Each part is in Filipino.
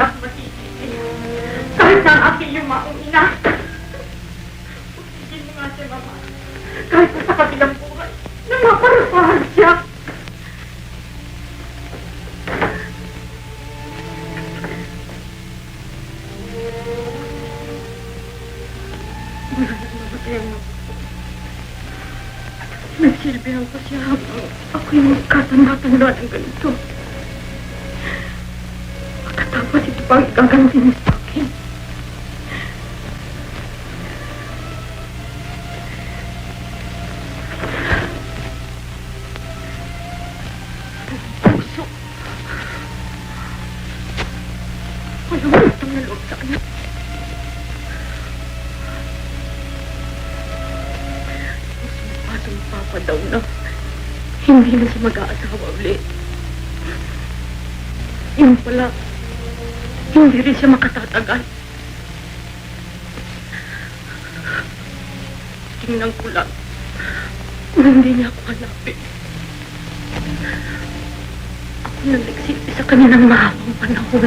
na ako masisisi. Kahit na ang aking yumaong ina. Pusigin mo nga siya, Mama. Kahit na sa kabilang buhay, na maparapahan siya. Nagsilbihan ko siya habang ako'y magkatanda-tanda ng ganito. Pagkatapos ito pang igaganti niya sa akin. Puso. Walang utang na loob sa anak. Papa daw na hindi na siya mag-aasawa ulit. Yun pala, hindi rin siya makatatagal. Tingnan ko lang kung hindi niya ako hanapin. Ako na nagsilbi sa kanya ng mahabang panahon.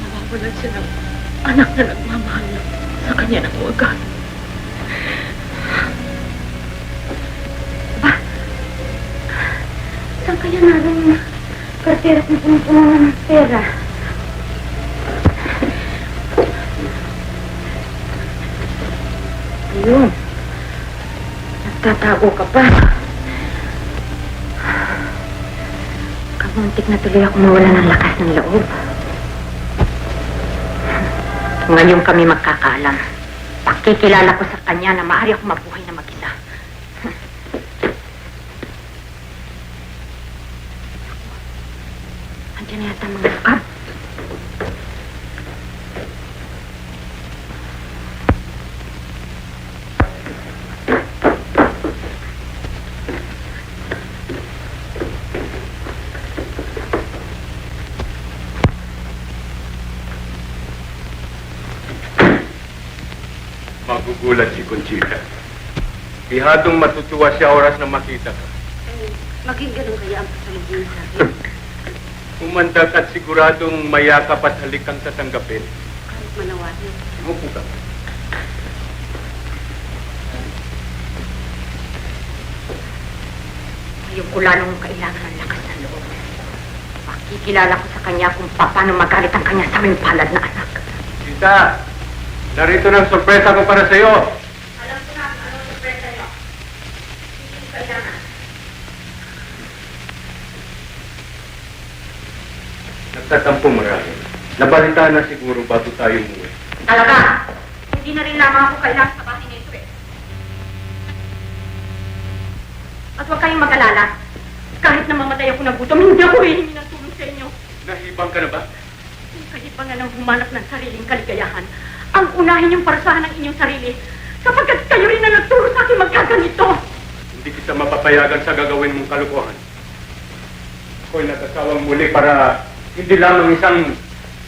Mawawalan siya ng anak na nagmamahal na sa kanya ng wagas. Ba? Saan kaya naroon kartera kung puno-puno ng pera? Ayun. Nagtatago ka pa. Kamuntik na tuloy ako mawala ng lakas ng loob. Ngayon kami magkakaalam. Pakikilala ko sa kanya na maaari ako mabuhay na mag-isa. Andiyan na yata mga lukab. Magugulat si Conchita. Ihadong matutuwa siya oras na makita ka. Maging ganun kaya ang pasalubong sa akin. Umandag at siguradong mayakap at halik kang tatanggapin. Kahit manawahin. Umupo ka. Ngayon ko lalong kailangan ng lakas ng loob. Makikilala ko sa kanya kung paano magalit ang kanya sa aming palad na anak. Tita, narito ng sorpresa ko para sa iyo. Alam ko na anong sorpresa niyo. Hindi ko kailangan. Nagtatampo marami. Nabalitaan na siguro bago tayo umuwi. Talaga, hindi na rin lamang ako kailangan sa bahay nito eh. At huwag kayong mag-alala. Kahit na mamatay ako ng gutom, hindi ako hihingi ng tulong sa inyo. Nahibang ka na ba? Kung kayo pa nga nang humanap ng sariling kaligayahan, ang unahin yung parasahan ng inyong sarili, sapagkat kayo rin na nagturo sa akin magkaganito. Hindi kita mapapayagan sa gagawin mong kalukuhan. Ako'y natasawang muli para hindi lamang isang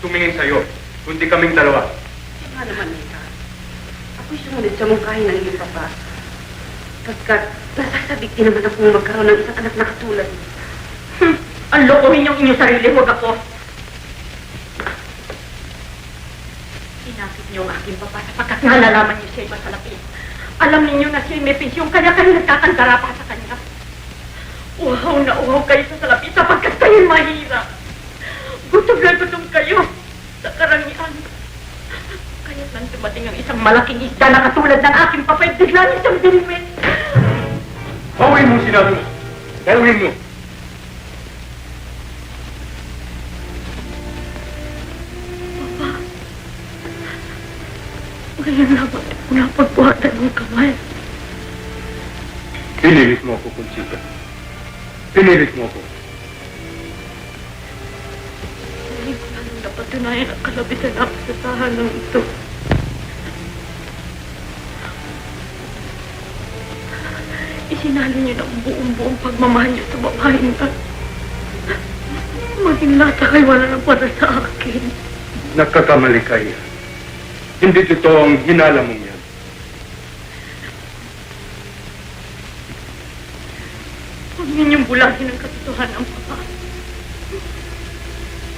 tumingin sa'yo, kundi kaming dalawa. Nga naman, Nika. Ako'y sumunod sa mungkahin ng iyong papa. Pagkat nasasabik din naman akong magkaroon ng isang anak na katulad. Ang lokohin yung inyong sarili, huwag ako. Sinakit niyo ang aking papa sapagkat nga nalaman niyo siya'y masalapi. Alam ninyo na siya'y may pensyong kaya kayo nagkakandara pa sa kanya. Uhaw na uhaw kayo sa salapi sapagkat kayo'y mahirap. Gutom na gutom kayo sa karangian. Kaya't nang dumating ang isang malaking isda na katulad ng aking papay, bigla niyo siyang dinimit. Gawin mo sinabi mo! Gawin mo! Ngayon lamang ako napagbuhatan ng kamay. Pinilit mo ako, Conchita. Pinilit mo ako. Hindi ko na nang napatunayan ang kalabisan na sa tahanan ito. Isinalo niyo ng buong pagmamahal niyo sa babae na maging lahat ay wala nang para sa akin. Nagkakamali ka, Iha. Hindi totoo ang hinala mong yan. 1 Huwag ninyong bulahin ang katotohanan, Papa.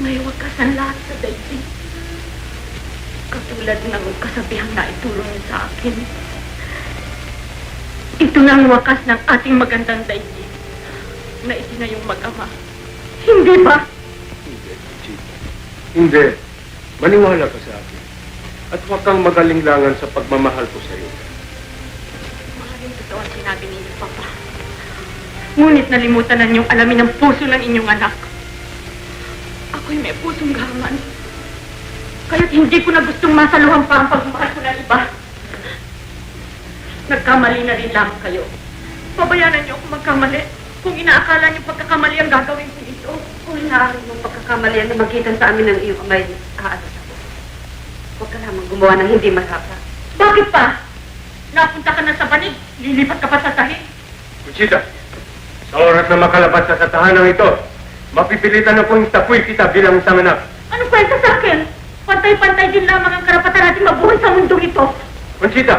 May wakas ang lahat sa daigdig. Katulad ng kasabihang na itulong niyo sa akin. Ito na ang wakas ng ating magandang daigdig na itinayong mag-ama. Hindi ba? Hindi, Conchita. Hindi. Maniwala ka sa akin. At huwag kang magalinglangan sa pagmamahal ko sa iyo. Maraming totoo ang sinabi ninyo, Papa. Ngunit nalimutan na niyong alamin ang puso ng inyong anak. Ako'y may pusong gaman. Kaya't hindi ko na gustong masaluhan pa ang pagmamahal ko ng iba. Nagkamali na rin lamang kayo. Pabayanan niyo ako magkamali kung inaakala niyo pagkakamali ang gagawin ko dito. Kung inaaral mong pagkakamali na magitan sa amin ng iyong amay, aalas ako. Huwag ka lamang gumawa ng hindi masapa. Bakit pa? Napunta ka na sa banig, lilipat ka pa sa sahig. Conchita, sa oras na makalabas sa tahanang ito, mapipilitan akong tapoy kita bilang isang anak. Anong kwenta sa akin? Pantay-pantay din lamang ang karapatan natin mabuhay sa mundong ito. Conchita!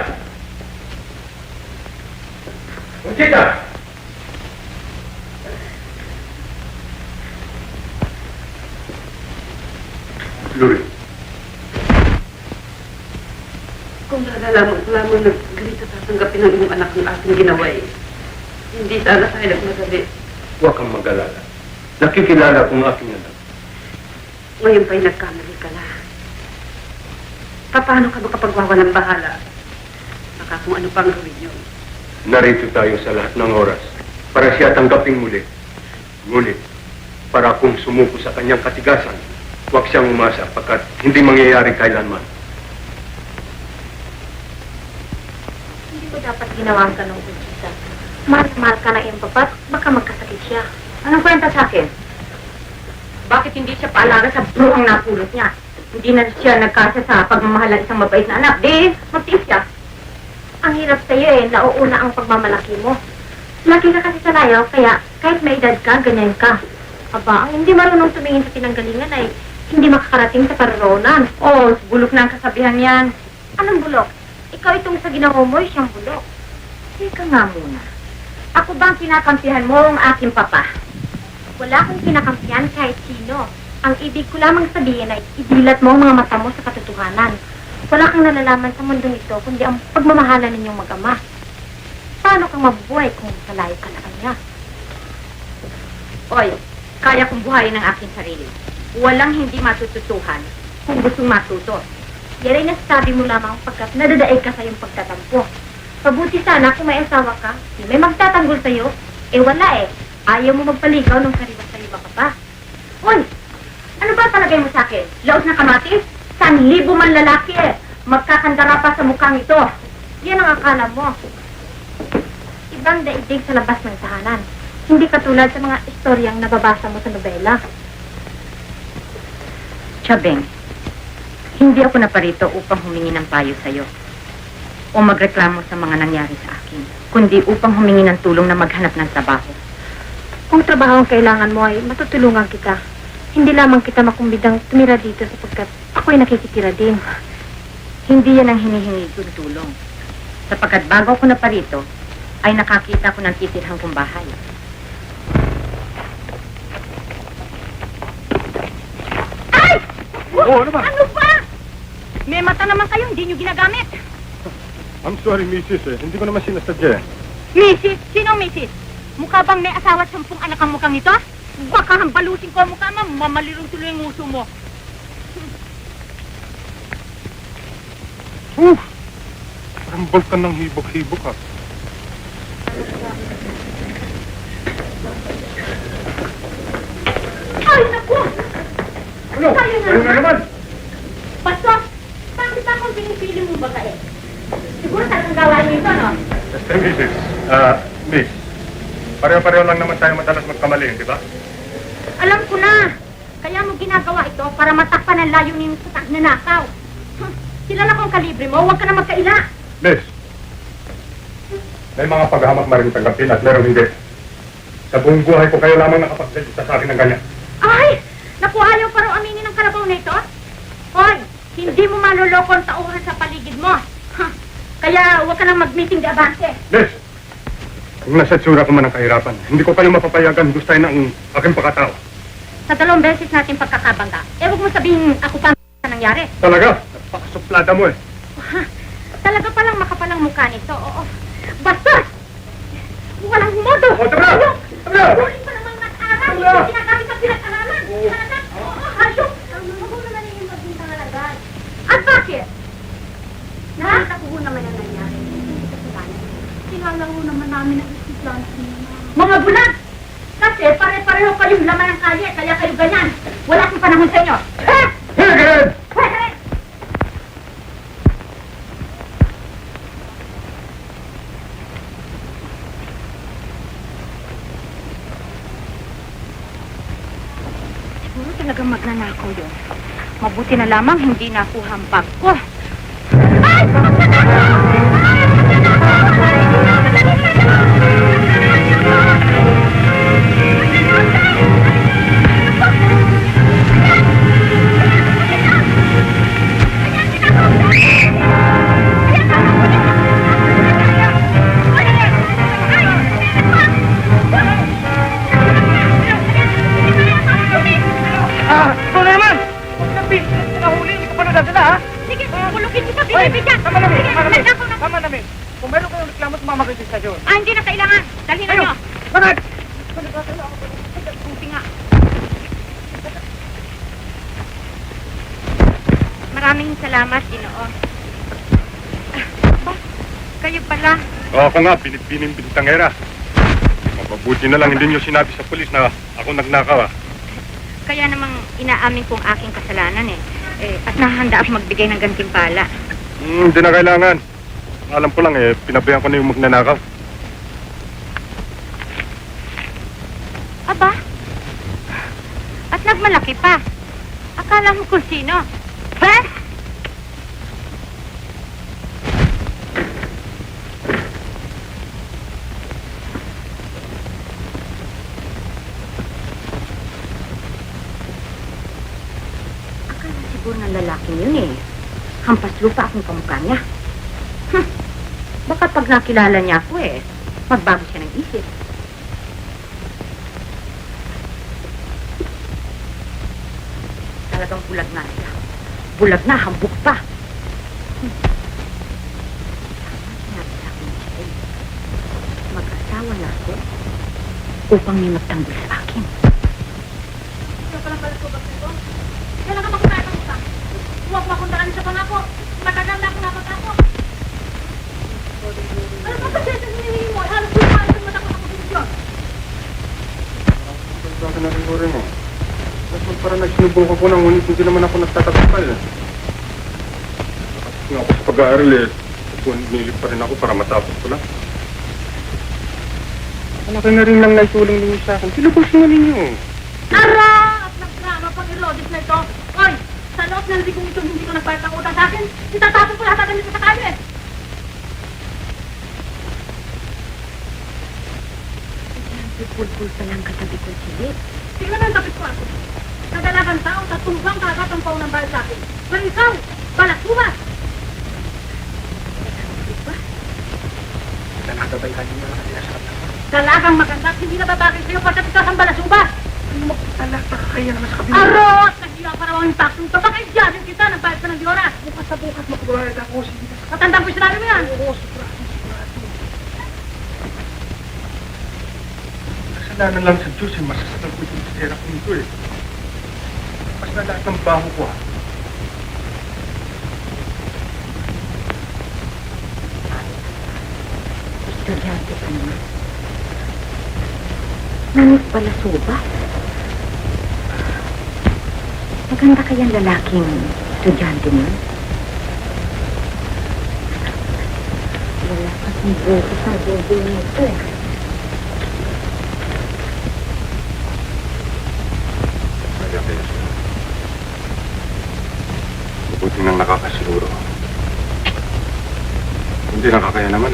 Conchita! Louie, Kung lamang nagganito tatanggapin ng iyong anak ng ating ginawa hindi sana tayo nagmagali. huwag kang mag-alala. Nakikilala kong aking anak. Ngayon pa'y nagkamali ka na. Paano ka makapagwawalang bahala? Baka kung ano pang gawin yun. Narito tayo sa lahat ng oras para siya tanggaping muli. Ngunit, para kung sumuko sa kanyang katigasan, huwag siyang umasa pagkat hindi mangyayari kailanman. Hindi ko dapat ginawa ang ganong Conchita. Mahal ka na iyong babat, baka magkasakit siya. Anong kwenta sa akin? Bakit hindi siya paalaga sa bruhang napulot niya? Hindi na siya nagkasya sa pagmamahal ng isang mabait na anak. Di, magtiis siya. Ang hirap sa'yo nauuna ang pagmamalaki mo. Laki ka kasi sa layaw, kaya kahit may edad ka, ganyan ka. Aba, ang hindi marunong tumingin sa pinanggalingan ay hindi makakarating sa paroroonan. Oh, bulok na ang kasabihan yan. Anong bulok? Ikaw itong sa ginawa mo, siyang bulok. Teka nga muna. Ako ba ang kinakampihan mo ang aking papa? Wala akong kinakampihan kahit sino. Ang ibig ko lamang sabihin ay idilat mo ang mga mata mo sa katotohanan. Wala kang nalalaman sa mundong ito kundi ang pagmamahalan ninyong mag-ama. Paano kang mabubuhay kung malayo ka na kanya? Oy, kaya kong buhayin ang aking sarili. Walang hindi matututuhan kung gustong matuto. Yan ay nasasabi mo lamang pagkat nadadaig ka sa iyong pagtatampo. Pabuti sana kung may asawa ka, di may magtatanggol sa'yo. Wala. Ayaw mo magpaligaw nung kariwas sa'yo baka pa. Hoy! Ano ba palagay mo sa akin? Laos na kamatis? 1,000 man lalaki magkakandara pa sa mukhang ito. Yan ang akala mo. Ibang daigdig sa labas ng tahanan. Hindi katulad sa mga istoryang nababasa mo sa nobela. Chabeng, hindi ako naparito upang humingi ng payo sa'yo o magreklamo sa mga nangyari sa akin, kundi upang humingi ng tulong na maghanap ng trabaho. Kung trabaho ang kailangan mo ay matutulungan kita. Hindi lamang kita makumbidang tumira dito sapagkat ako'y nakikitira din. Hindi yan ang hinihingi kong tulong. Sapagkat bago ako naparito, ay nakakita ko ng titirhan kong bahay. Ay! Oo, ano ba? Ano ba? May mata naman kayo, hindi nyo ginagamit. I'm sorry, Mrs. Hindi ko naman sinasadya. Mrs.? Sinong Mrs.? Mukha bang may asawa at 10 anak ang mukhang ito? Baka hambalusin ko ang mukha mo, mamalirong tuloy ang uso mo. Parang bulkan ng hibok-hibok ha. Ay, naku! Ano? Ano na naman? Pastor, bakit akong pinipili mo ba kayo? Siguro talagang gawain niyo ito, no? Basta, Mrs. Miss. Pareho-pareho lang naman tayo madalas magkamali, di ba? Alam ko na. Kaya mo ginagawa ito para matakpan ang layunin sa tagnanakaw. Kilala kong kalibre mo, huwag ka na magkaila. Miss. May mga paghamak na rin tanggapin at meron hindi. Sa buong buhay ko kayo lamang nakapagsalita sa akin ng ganyan. Ay! Naku, ayaw pa raw aminin ng karabaw na ito? Hoy, hindi mo manloloko ang tauhan sa paligid mo. Kaya huwag ka nang mag-meeting de abante. Miss! Kung nasa tsura ko man ang kahirapan, hindi ko kayo mapapayagan gustahin ang aking pagkatao. Sa 2 beses natin pagkakabangga, huwag mo sabihin ako pa ang nangyari. Talaga? Napakasuplada mo eh. Talaga palang makapalang mukha nito, oo. Basta! Walang modo! O, tara! Tara! Huwag pa namang nag-aral! Wala. Hindi ginagamit ang pinag-aralan! Talaga? Oo, hayop! Huwag mo naman yung magbintang alagad. At bakit? Nakita ko naman ang nangyari. Kilala ko naman namin ang isiplan. Mga bulag! Kasi pare-pareho kayong laman ng kalye, kaya kayo ganyan. Wala akong panahon sa inyo. Eh! Hey, Gerd! Siguro talagang magnanakaw yun. Mabuti na lamang hindi nakuha ang bag ko. Ay! Ito na naman! Huwag na, Pete. Nahuli, hindi ko pa nadadala, ha? Sige, kulugin kita, binibigyan. Tama namin, Sige, tama namin. nagdako na. Tama namin. Kung meron kayong reklamo, tumama kayo sa istasyon. Hindi na kailangan. Dalhin na Ayun! nyo. Bakit? Buti nga. Maraming salamat, Ginoo. Ba, kayo pala. Ako nga, binibining bintangera. Mapabuti na lang hindi nyo sinabi sa pulis na ako nagnakaw ah. Kaya namang inaamin kong aking kasalanan at nahahanda ako magbigay ng gantimpala. Hindi na kailangan. Alam ko lang pinabayaan ko na yung magnanakaw. Aba? At nagmalaki pa. Akala mo kung sino? Ha? Akala siguro ng lalaking yun Hampas lupa akong kamukha niya. Baka pag nakilala niya ako magbago siya ng isip. Talagang bulag na siya. Bulag na, hambuk pa. Sinabi sa akin siya mag-asawa na ako upang may magtanggol sa akin. Ito pa lang pala ko ba ito? Kailan ka makutaya ka mukha? Huwag mo akong daan sa pangako. Matagal na akong napatako. Ano ba kasi ito hinihingi mo? Halos yung paano kung matakot ako dito? Bakit na siguro mo? Tapos parang nagsinubong ko na, ngunit hindi naman ako nagtatakapal. Kasi nga ako sa pag-aaral nilip pa rin ako para matapos ko lang. Malaki na rin lang naitulong ninyo sa akin. Silubos na ninyo. Ara! At nagdrama pang irodis na ito. Hoy! Sa loob ng ligong ito, hindi ko nagbayad ng utang sa akin. Itatapon ko lahat agad nito sa kalye. Pulpul pa lang katabi ko sili. Tingnan ang tapit ko ako. Nadalagang tao sa tumbang kakatampaw ng bayad sa akin. Pero ikaw, balasumas! Nakagabay ka niyo na sinasarap na. Dalagang maganda at hindi na babagay sa'yo pagkat ikaw ang balasubas. Ano magtalak na kaya naman sa kabila? Arot! Nahiya pa raw ang impactong ito. Baka idyadin kita ng bayad ka ng Dioras. Bukas na bukas magbabayad ako. Sige na. Matandang ko yung sinabi mo yan. Oo, sobrado. Kasalanan lang sa Diyos masasakal ko yung pera ko nito Mas na lahat ng baho ko Estudyante ka naman. Ngunit pala subas. Maganda kayang lalaking estudyante mo. Wala kasing buko sa bobo nito Mabuti nang nakakasiguro. Hindi nakakaya naman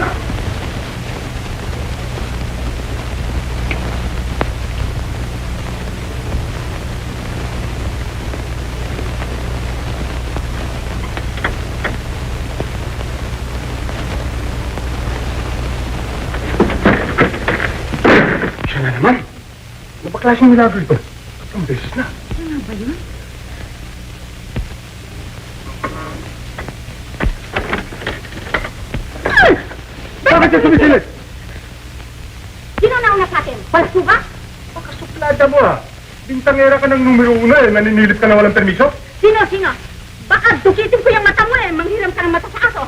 klaseng milagro ito? Tatlong beses na. Ano ba yun? Bakit ka sumisilip? Sino nauna sa atin? Palsu ba? Pakasuplada mo ah. Bintangera ka ng numero 1 eh. Naninilip ka na walang permiso. Sino? Baka dukitin ko yung mata mo eh. Manghiram ka ng mata sa aso.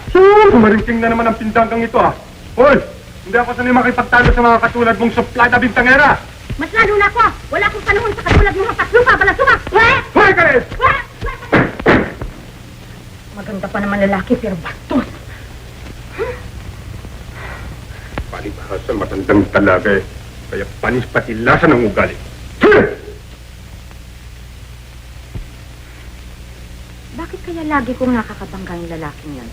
Maringking na naman ang pindanggang ito ah. Hoy! Hindi ako sanay makipagtalo sa mga katulad mong suplada bintangera. Mas lalo na ako. Wala akong panahon sa katulad mo hapaslupa, balasuma. Weh! Hoy, Kalis! Weh! Maganda pa naman lalaki pero bastos. Palibhasa matandang talaga eh. Kaya panis pati lasa ng ugali. Bakit kaya lagi kong nakakabangga yung lalaking yan?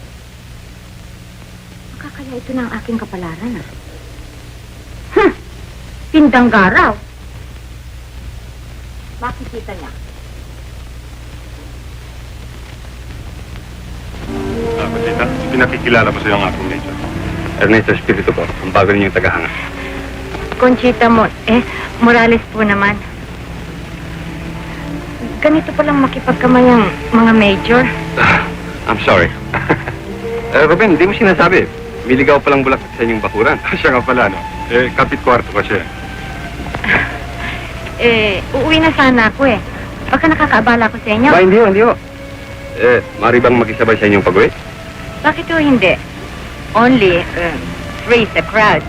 Baka kaya ito na ang aking kapalaran ah. Pindanggaraw. Bakit kita niya? Pasita, pinakikilala ko sa iyo ang aking nature. Ernesto Espiritu ko, ang bago ninyong tagahanga. Conchita Morales po naman. Ganito palang makipagkamay ang mga major. I'm sorry. Ruben, hindi mo sinasabi. Miligaw palang bulak sa inyong bakuran. Siya nga pala, no? Kapit kwarto ko siya. Uuwi na sana ako eh. Baka nakakaabala ko sa inyo. Ba, hindi ho. Mari bang makisabay sa inyong pag-uwi? Bakit ho hindi? Only, raise the crowd.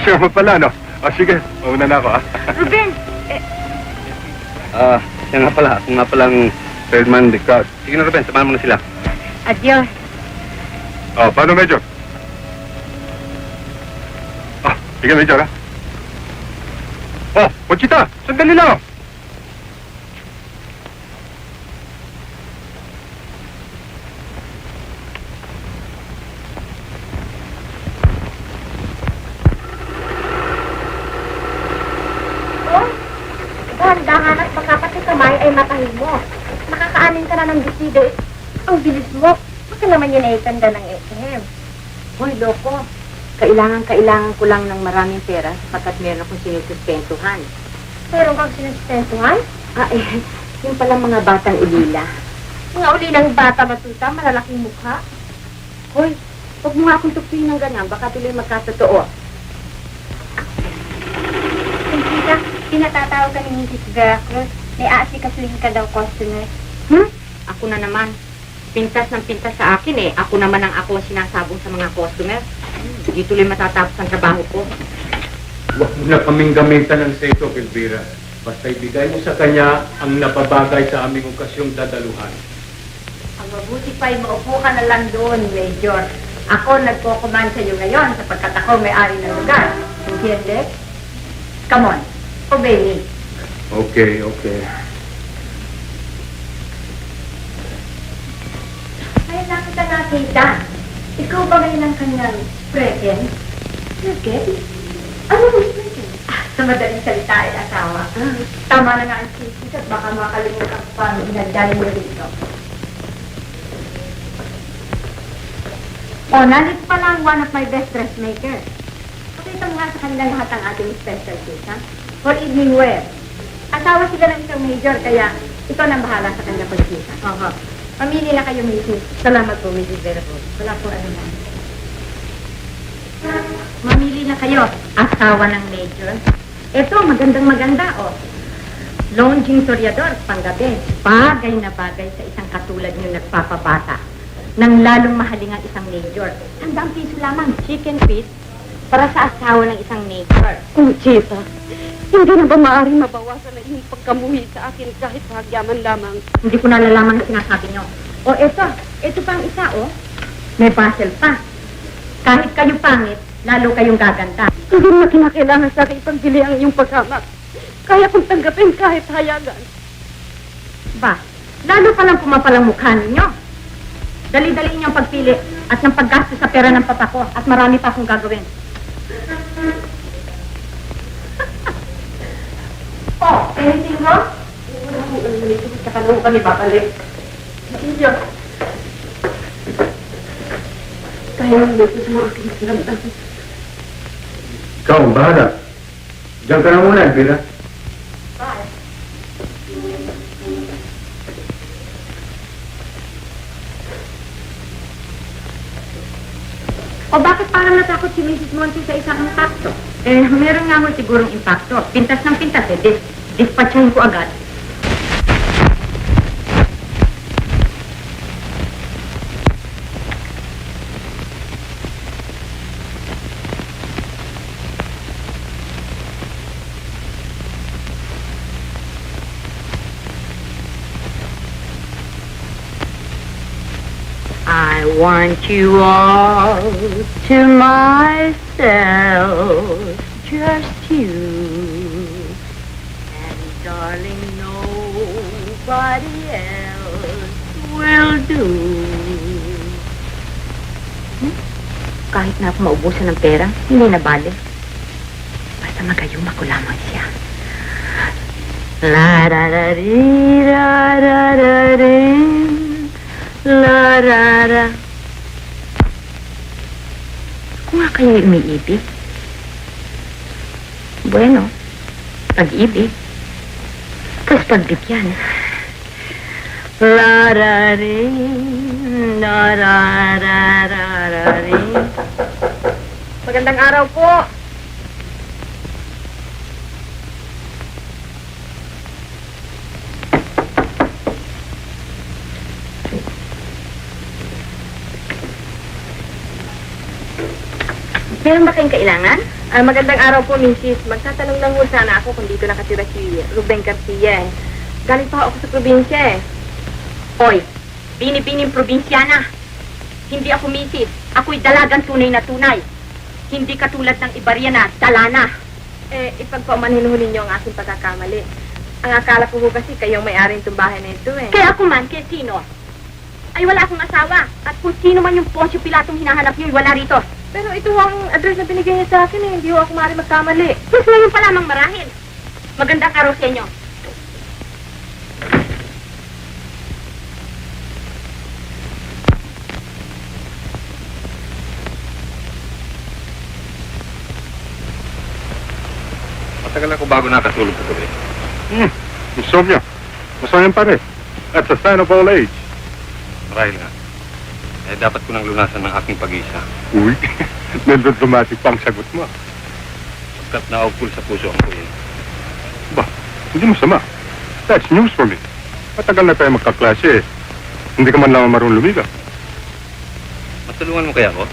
Siya nga pala, no? O sige, mauna na ako, ah. Ruben, Siya nga pala. Ako nga palang third man in the crowd. Sige na, Ruben, samahan mo na sila. adios. Paano, Major? Sige, Major, ha? Conchita, sandali lang. Dahan-dahan at baka pati kamay ay matahin mo. Nakakaanin ka na ng bisido. Ang bilis mo. Baka naman yun ay tanda ng ATM. Hoy, loko. Kailangan ko lang ng maraming pera sapagkat meron akong sinusustentuhan. Meron kang sinustentuhan? Yung pala mga batang ulila. Mga ulilang bata matuta, malalaking mukha. Hoy, huwag mo nga akong tukpiin ng ganyan. Baka tuloy magkatotoo. Conchita, pinatatawag ka ni Mrs. Veracruz. May aasikasuhin ka daw customer. Ako na naman. Pintas ng pintas sa akin eh. Ako naman ang ako sinasabong sa mga customer. Hindi tuloy matatapos ang trabaho ko. Huwag mo na kaming gamitan ng seto, Elvira. Basta ibigay mo sa kanya ang napabagay sa aming okasyong dadaluhan. Ang mabuti pa'y maupo ka na lang doon, Major. Ako nagko-command sa iyo ngayon sapagkat ako may-ari ng lugar. Entiende? Come on, obey me. Okay. Ngayon lang kita nakita. Ikaw ba ngayon ang kanyang present? Present? Ano mo present? Sa madaling salita ay asawa. Tama na nga ang sisis at baka makalimutan ko pa ang inagdali mo dito. Nandito pa lang one of my best dressmakers. Pakita mo nga sa kanila lahat ang ating special case, ha? For evening wear. Asawa sila ng isang major, kaya ikaw nang bahala sa kanya pagkita. Pamili na kayo, Mrs. Salamat po, Mrs. Veracruz. Wala po ano na. Mamili na kayo. Asawa ng major. Ito, magandang-maganda, oh. Longing Toreador, panggabi. Bagay na bagay sa isang katulad niyo nagpapabata. Nang lalong mahaling ang isang major. ₱100 lamang, chicken feet, para sa asawa ng isang major. Conchita, hindi na ba maaaring mabawasan na inyong pagkamuhi sa akin kahit bahagyaman lamang? Hindi ko nalalaman ang sinasabi niyo. O, ito pang isa, oh. May puzzle pa. Kahit kayo pangit, lalo kayong gaganda. Hindi na kinakailangan sa akin ipagbili ang iyong paghamak. Kaya kong tanggapin kahit hayagan. Ba, lalo palang pumapalang mukha ninyo. Dali-dali niyo ang pagpili at ng paggasto sa pera ng papa ko at marami pa akong gagawin. Anything wrong? Saka nung kami babalik. Major. Kaya ang luto sa mga aking siramdam. Ikaw, ang bahala. Diyan ka na muna, Elvira. parang natakot si Mrs. Monty sa isang impacto. Meron nga ho sigurong impacto. Pintas ng pintas dispatchahin ko agad. I want you all to myself, just you. And darling, nobody else will do. Kahit na ako maubusan ng pera, hindi na bale. Basta magayuma ko lamang siya. La da da di da da da din. La ra ra. Kung nga kayo umiibig. Bueno, pag-ibig. Tapos pagbigyan. La ra rin, la ra ra ra ra rin. Magandang araw po. Meron ba kayong kailangan? Magandang araw po, Mrs. Magtatanong lang po sana ako kung dito nakatira si Ruben Garcia. Galing pa ako sa probinsya eh. Hoy, binibining probinsyana. Hindi ako misis. Ako'y dalagang tunay na tunay. Hindi katulad ng iba riyan na dalana. Ipagpaumanhin ho ninyo ang aking pagkakamali. Ang akala ko ho kasi kayong may-ari nitong bahay na ito eh. Kaya ako man, kaya sino? Ay wala akong asawa. At kung sino man yung Poncio Pilatong hinahanap niyo, wala rito. Pero ito ho ang address na binigay niya sa akin eh. Hindi ho ako maaari magkamali. Mas ngayon pa lamang marahil. Magandang araw sa inyo. Matagal ako bago nakatulog sa gabi. Insomnia. Masayang pare. That's a sign of old age. Marahil nga. Dapat ko nang lunasan ng aking pag-isa. Uy, nandun-dramatic pa ang sagot mo. Pagkat naugpul sa puso ang kuya. Ba, hindi masama. That's news for me. Matagal na tayo magkaklase eh. Hindi ka man lang marunong lumiga. Matulungan mo kaya ako?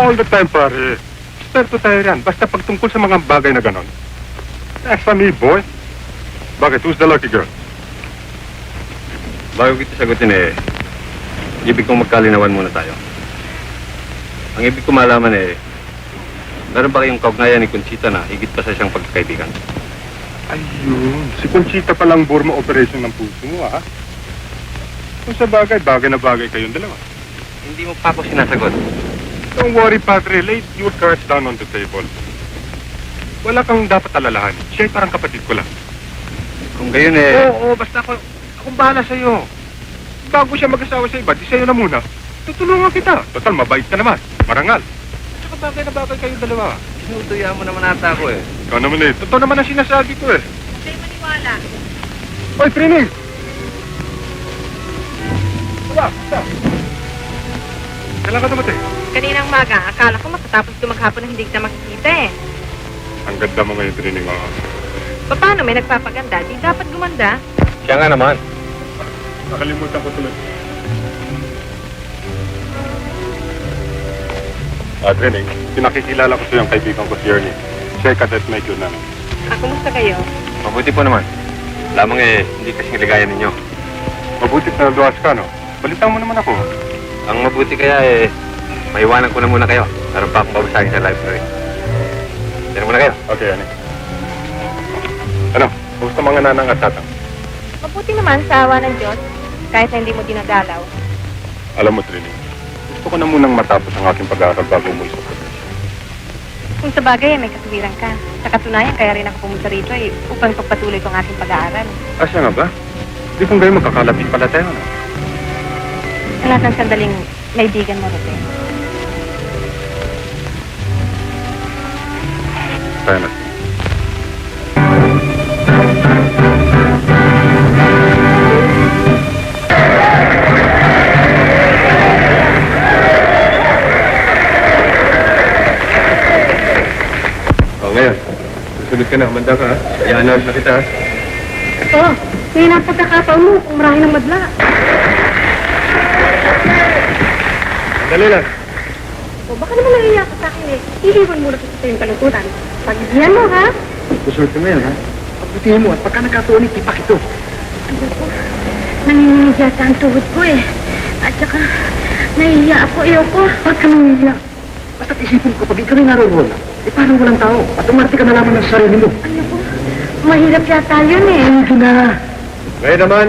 All the time, pare. Eksperto tayo yan. Basta pagtungkol sa mga bagay na ganon. That's for me, boy. Bakit? Who's the lucky girl? Bago kita sagutin ibig kong magkalinawan muna tayo. Ang ibig ko malaman meron ba kayong kaugnayan ni Conchita na higit pa sa isang pagkakaibigan? Ayun. Si Conchita palang Burma operation ng puso mo, ha? Kung sa bagay, bagay na bagay kayong dalawa. Hindi mo pa ako sinasagot. Don't worry, Padre. Lay your cards down on the table. Wala kang dapat alalahanin. Siya'y parang kapatid ko lang. Kung gayon Oo, basta akong bahala sa'yo. Bago siya mag-asawa sa iba, di sa'yo na muna. Tutulungan kita. Total, mabait ka naman. Marangal. At saka bagay na bagay kayong dalawa. sinutuya mo naman ata ako Ikaw naman totoo naman ang sinasabi ko Hindi maniwala. Hoy, Trining! Basta. Kailan ka dumating? Kaninang maga, akala ko matatapos ko maghapon na hindi kita makikita eh. Ang ganda mo ngayon, Trining, Paano may nagpapaganda? Di dapat gumanda. Siya nga naman. Nakalimutan ko tuloy. Trining, pinakikilala ko sa yung kaibigan ko si Ernie. Siya ay cadet major namin. Kumusta kayo? Mabuti po naman. Lamang hindi kasing ligaya ninyo. Mabuti na naduwas ka, no? Balitaan mo naman ako. Ang mabuti kaya maiwanan ko na muna kayo. Meron pa akong babasahin sa library. Diyan muna kayo. Okay, Ani. Ano? Gusto mga nanang at tatang? Mabuti naman sa awa ng Diyos, kahit na hindi mo dinadalaw. Alam mo, Trining, gusto ko na munang matapos ang aking pag-aaral bago umuwi sa probinsya. Kung sa bagay may katuwiran ka. Sa katunayan, kaya rin ako pumunta rito upang pagpatuloy ko ang aking pag-aaral. Asya nga ba? Di kung gayon magkakalapit pala tayo, no? Wala kang sandaling naibigan mo rin. Tayo na. Sumunod ka na, manda ka ha. Ianod na kita ha. Oh, ngayon ang pagkakataon mo, umrahin ng madla. Dali lang. O, baka naman nahiya ka sa akin eh. Iiwan muna kita yung kalututan. Pag-ibihan mo, ha? Susunod ka ngayon, ha? Pagbutihin mo at pagka nagkatuon, tipak ito. Ano po? Nanginginig yata ang tuhod ko eh. At saka, nahihiya ako. Ayoko. Ba't ka nangihiya? Basta't isipin ko, pag ikaw rin naroon, eh parang walang tao. At umarte ka na lamang ng sarili mo. Ano po? Mahirap yata yun eh. Hindi na. Ngayon naman,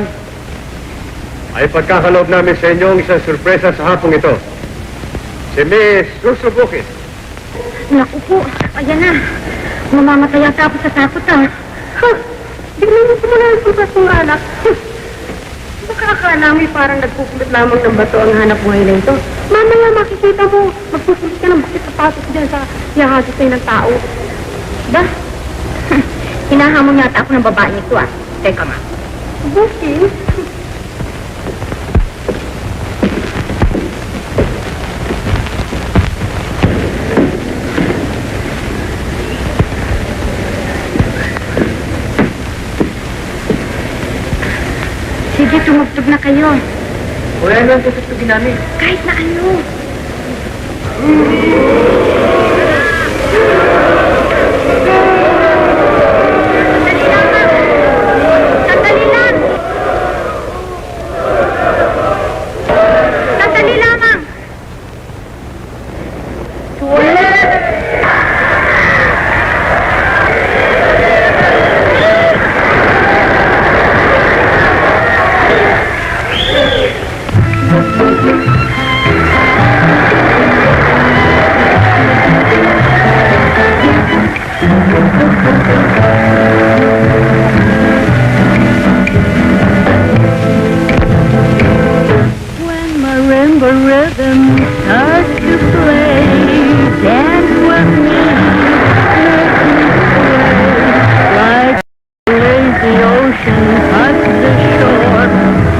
ay pagkakaloob namin sa inyo ang isang sorpresa sa hapong ito. Si Miss Susubukit. Naku po. Ayan na. Mamamatay yata ako sa takot ah. Ha? Biglang mo muna ang pulpas ng anak. Baka akala mo'y parang nagpupulot lamang ng bato ang hanap buhay na ito. Mamaya makikita mo, magpupulot ka ng bakit sapatos dyan sa ihahasos sa'yo ng tao. Ba? Hinahamon yata ako ng babae nito ah. Teka nga. Bukit? Sige, tumugtog na kayo. Wala na ang tutugtugin namin. Kahit na ano. Sandali lamang. Sandali lang. Sandali lamang. When marimba rhythm starts to play, dance with me, make me sway. Like the lazy ocean touch the shore,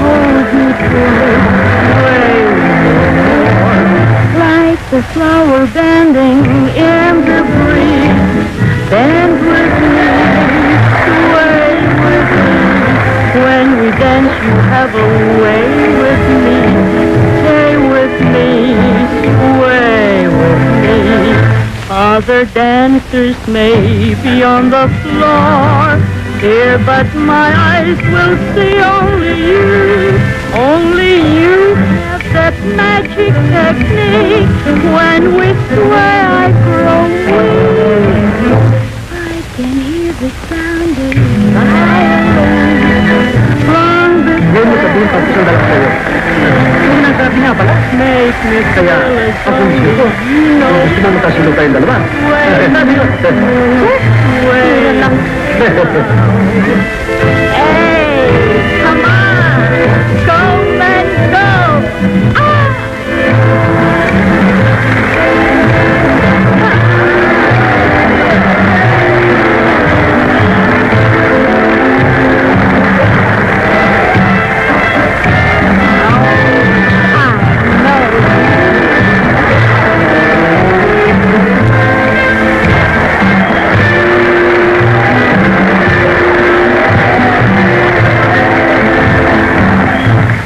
hold me close, sway more. Like the flower bending in the breeze, bend with me, sway with me. When we dance, you have a way with me. Stay with me, sway with me. Other dancers may be on the floor, dear, but my eyes will see only you. Only you have that magic technique. When we sway, I grow weak. I can hear the sound of violin from the Ngayon mo sabihin pag isang dalawa sa'yo. Kung nagsabi nga pala, make me kaya feel as ako gusto ko. though Gusto mo magkasunod tayong dalawa. Sabi ko. Hey, come on, go and go.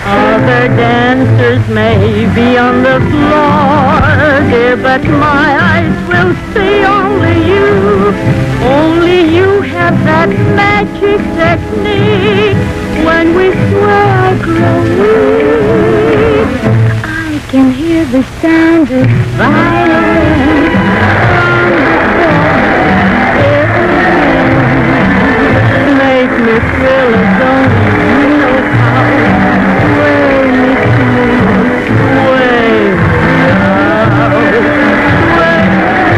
Other dancers may be on the floor, dear, but my eyes will see only you. Only you have that magic technique. When we sway, I grow weak. I can hear the sound of violin from the floor. Make me feel as only you know how. Sway me smooth, sway me loud, sway me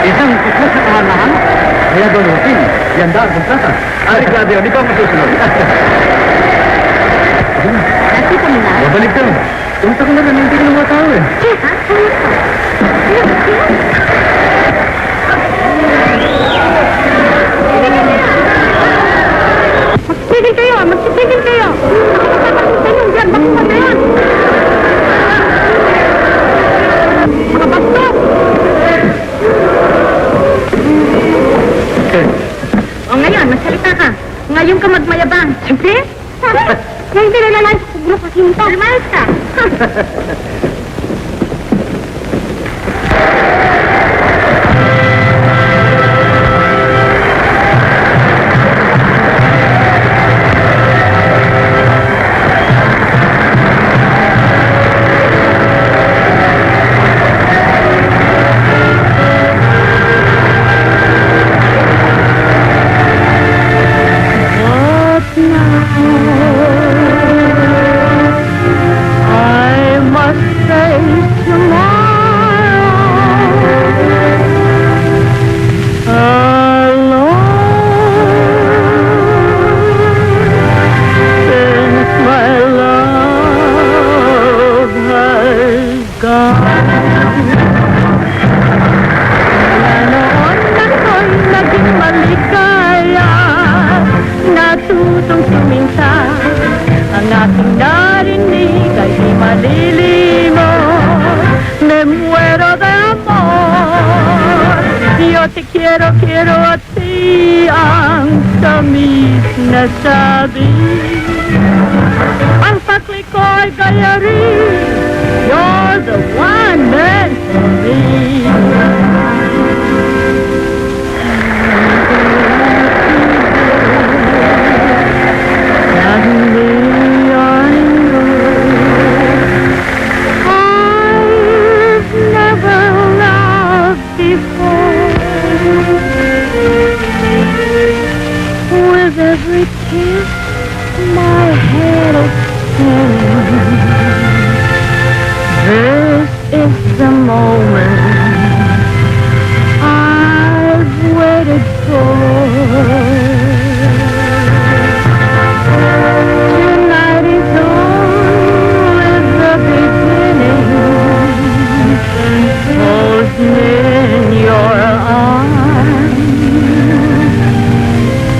Isang kukus sa kahangahan. Kaya gawin, yanda ang kontrata. Ari, grabe, di ba masusunod? Nakita mo na? Babalik ka. Punta ko na rin, hindi ko na mga tao eh. Ha? Ano? Siyempre? Kaya hindi na lang sa kubro kasi nito. Lumayas ka. But now I must face tomorrow alone, since my love has gone. Noon ako'y naging maligaya, natutong suminta. Ang aking narinig ay di malilimot. Me muero de amor. Yo te quiero, quiero a ti, ang tamis na sabi. Ang pakli ko'y gayarin, you're the one meant for me. Suddenly I know I've never loved before. With every kiss, my head expands. This is the moment I've waited for. Tonight is only the beginning. Hold me in your arms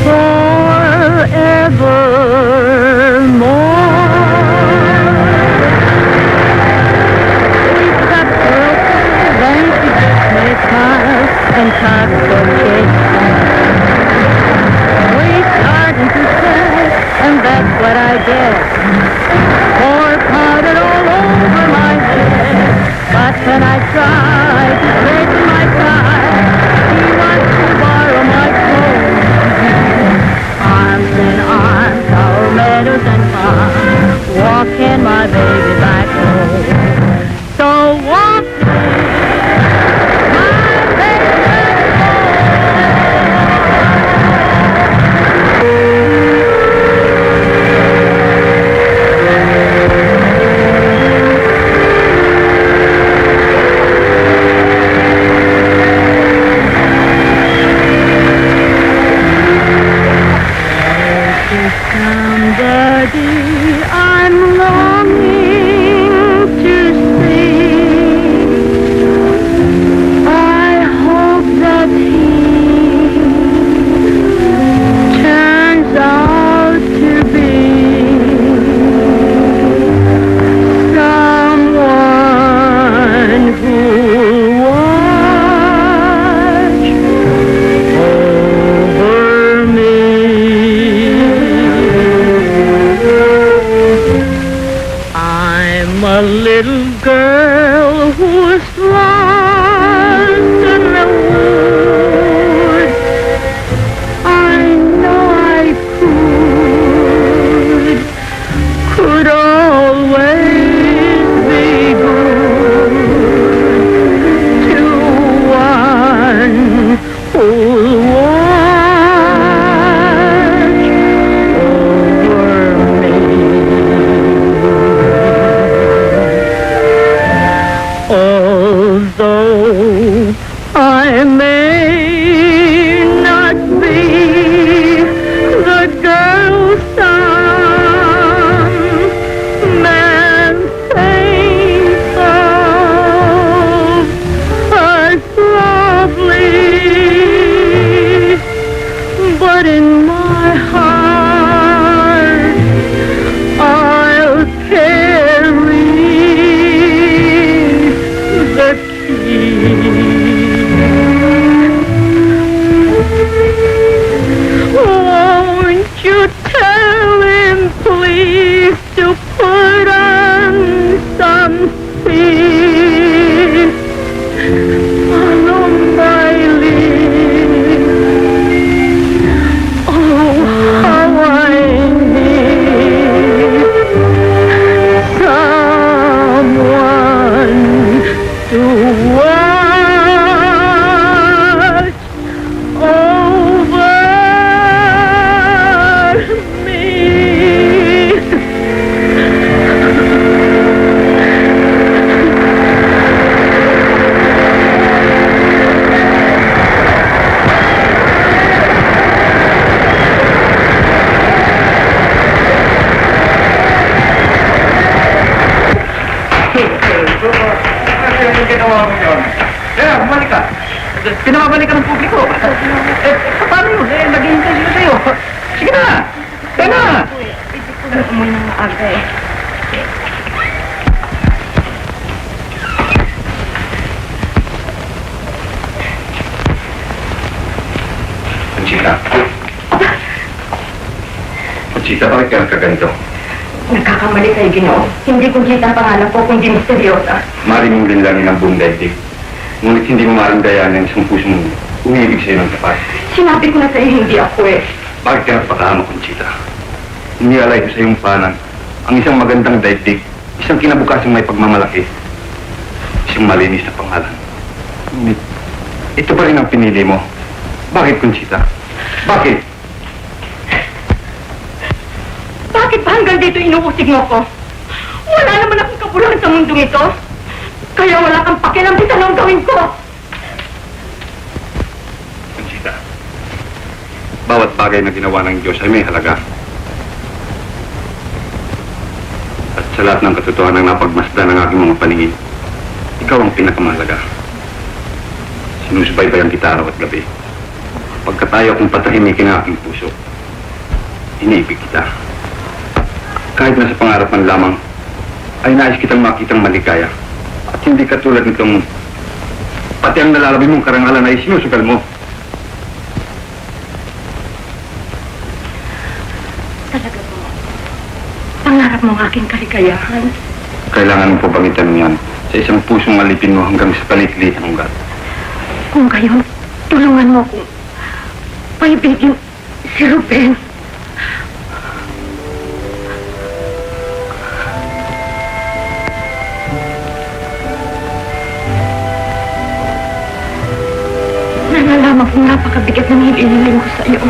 forevermore. We got broken, then she just made smiles and talked so we started to say, and that's what I get. Pour powder all over my head. But when I tried to straighten my tie, he wants to borrow my clothes. Arms in arms, our meadows and farms, walking my baby back home. So walk me, my baby home. pinababalik ka ng publiko. Paano yun? Naghihintay sila sa'yo. Sige na! Kaya na! Umuwi ng aga eh. Conchita. Conchita, bakit ka nagkaganito? Nagkakamali kayo, Ginoo. Hindi Conchita ang pangalan ko, kundi misteryosa. Maring mong linlangin ang buong daigdig. Ngunit hindi mo maring dayanan isang pusong umiibig sa'yo ng tapat. Sinabi ko na sa'yo, hindi ako eh. Bakit ka nagpakahama, Conchita? Inialay ko sa iyong panan ang isang magandang daigdig, isang kinabukasang may pagmamalaki, isang malinis na pangalan. Ngunit, ito pa rin ang pinili mo. Bakit, Conchita? Bakit? Bakit ba hanggang dito inuusig mo ko? Wala naman akong kabuluhan sa mundong ito. Kaya wala kang pakialam sa anong gawin ko. Conchita, bawat bagay na ginawa ng Diyos ay may halaga. At sa lahat ng katotohanan na napagmasdan ng aking mga paningin, ikaw ang pinakamahalaga. Sinusubaybayan kita araw at gabi. Pagkatayo akong patahimikin ang aking puso, iniibig kita. Kahit nasa pangarapan lamang, ay nais kitang makitang maligaya. At hindi katulad nitong pati ang nalalabi mong karangalan ay sinusugal mo. Talaga po. Pangarap mo ang aking kaligayahan. Kailangan mo po bang itanong yan sa isang pusong alipin mo hanggang sa palikli ng ugat? Kung gayon, tulungan mo kong paibigin si Ruben. Nalalaman kong napakabigat ng hinihiling ko sa iyo.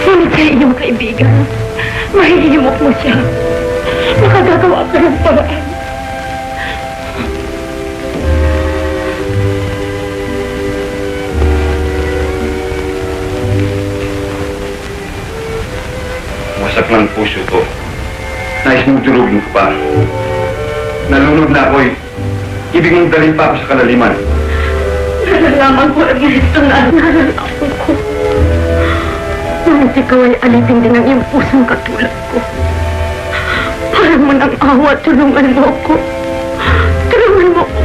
Ngunit sa iyong kaibigan, mahihimok mo siya. Makagagawa ka ng paraan. Wasak ng puso ko. Nais mong durugin ko pa. Nalunod na ako'y ibig mong dalhin pa ako sa kalaliman. Nalalaman ko ang ito na nalalaman ko. Ngunit ikaw ay alipin din ang iyong pusong katulad ko. Para mo ng awa, tulungan mo ako. Tulungan mo ako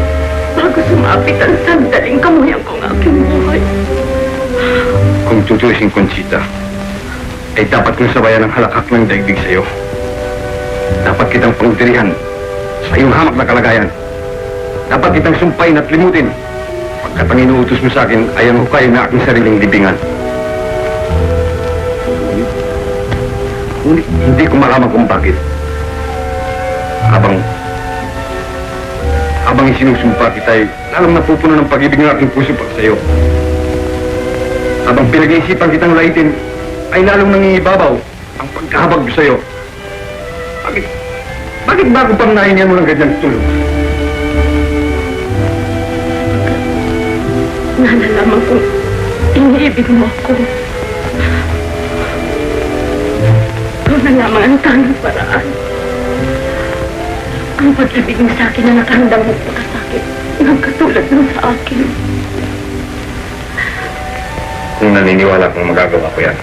bago sumapit ang sandaling kamuyan ko ng aking buhay. Kung tutusin, Conchita, ay dapat kong sabayan ang halakak ng daigdig sa'yo. Dapat kitang pangdirihan sa iyong hamak na kalagayan. Dapat kitang sumpayin at limutin. Pagkat ang inuutos mo sa akin ay ang hukay na aking sariling libingan. Ngunit hindi ko malaman kung bakit. Habang isinusumpa kita ay lalong napupuno ng pag-ibig ng aking puso para sa'yo. Habang pinag-iisipan kitang laitin, ay lalong nangingibabaw ang pagkahabag ko sa'yo. Bakit bago pang nahinyan mo ng ganyang tulong? Nalalaman kong iniibig mo ako. Ikaw na lamang ang tanging paraan. Ang pag-ibig mo sa akin na nakahandang mo pagkasakit ng katulad ng sa akin. Kung naniniwala kong magagawa ko yan,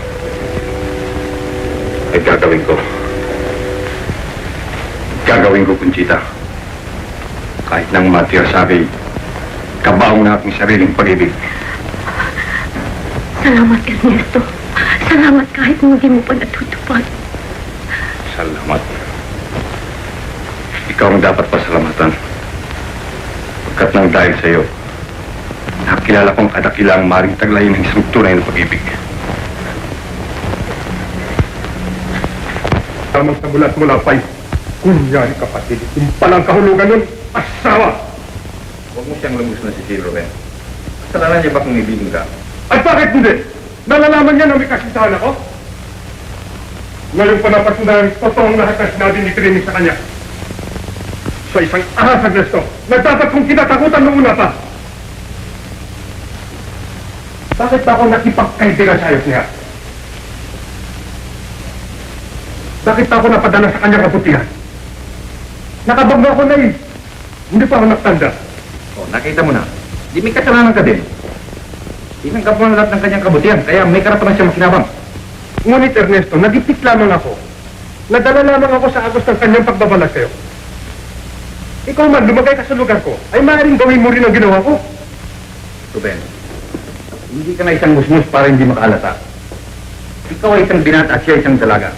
ay gagawin ko. Gagawin ko, Conchita. Kahit nang matira sa akin, kabaong na aking sariling pag-ibig. Salamat, Ernesto. Salamat kahit hindi mo pa natutupad. Salamat. Ikaw ang dapat pasalamatan. Pagkat nang dahil sa iyo, nakilala kong kadakila ang maring taglayin ng isang tunay na pag-ibig. Tamang sa mulat mula pa'y kunyari kapatid. Yung palang kahulugan nun, asawa! Huwag mo siyang lumus na si Ruben. Kasalanan niya ba kung ibigin ka? At bakit hindi? Nalalaman niya na may kasintahan ako? Ngayon pa napasundan ang totoong lahat na sinabi ni Trini sa kanya. Sa isang ahas, Ernesto, na dapat kong kinatakutan noong una pa. Bakit ba ako nakipagkaibigan sa ayos niya? Bakit pa ako napadala sa kanyang kabutihan? Nakabag ako na eh. Hindi pa ako nagtanda. Oh, nakita mo na. Di may kasalanan ka din. Tinanggap mo ang lahat ng kanyang kabutihan, kaya may karapatan siya makinabang. Ngunit Ernesto, nagipit lamang ako. Nadala lamang ako sa agos ng kanyang pagbabalag sa'yo. Ikaw man, lumagay ka sa lugar ko, ay maaaring gawin mo rin ang ginawa ko. Ruben, hindi ka na isang musmus para hindi makaalata. Ikaw ay isang binata at siya isang dalaga.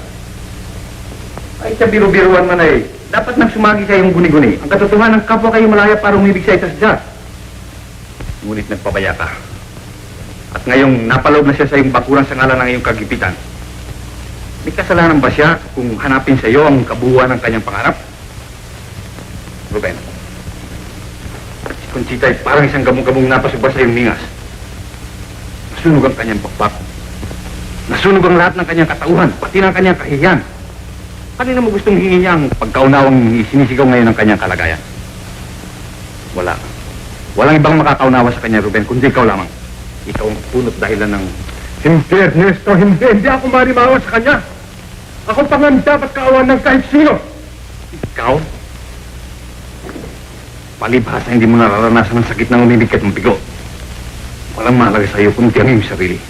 Ay sa biro-biruan man ay, dapat nang sumagi sa iyong guni-guni. Ang katotohanan ng kapwa kayo malaya para umibig sa isa sa isa. Ngunit nagpabaya ka. At ngayong napaloob na siya sa iyong bakuran sa ngalan ng iyong kagipitan. May kasalanan ba siya kung hanapin sa iyo ang kabuuan ng kanyang pangarap? Ruben, at si Conchita ay parang isang gamong-gamong napasubas sa iyong ningas. Nasunog ang kanyang pakpak. Nasunog ang lahat ng kanyang katauhan, pati ng kanyang kahihiyan. Kanina mo gustong hingin niya ang pagkaunawang sinisigaw ngayon ng kanyang kalagayan? Wala. Walang ibang makakaunawa sa kanya, Ruben, kundi ikaw lamang. Ikaw ang punot dahilan ng... Hindi, Ernesto, hindi. Hindi ako marimawa sa kanya. Ako pa nga dapat kaawan ng kahit sino. Ikaw? Palibhasa hindi mo nararanasan ang sakit ng umibig at mabigo. Walang mahalaga sa iyo kundi ang iyong sarili.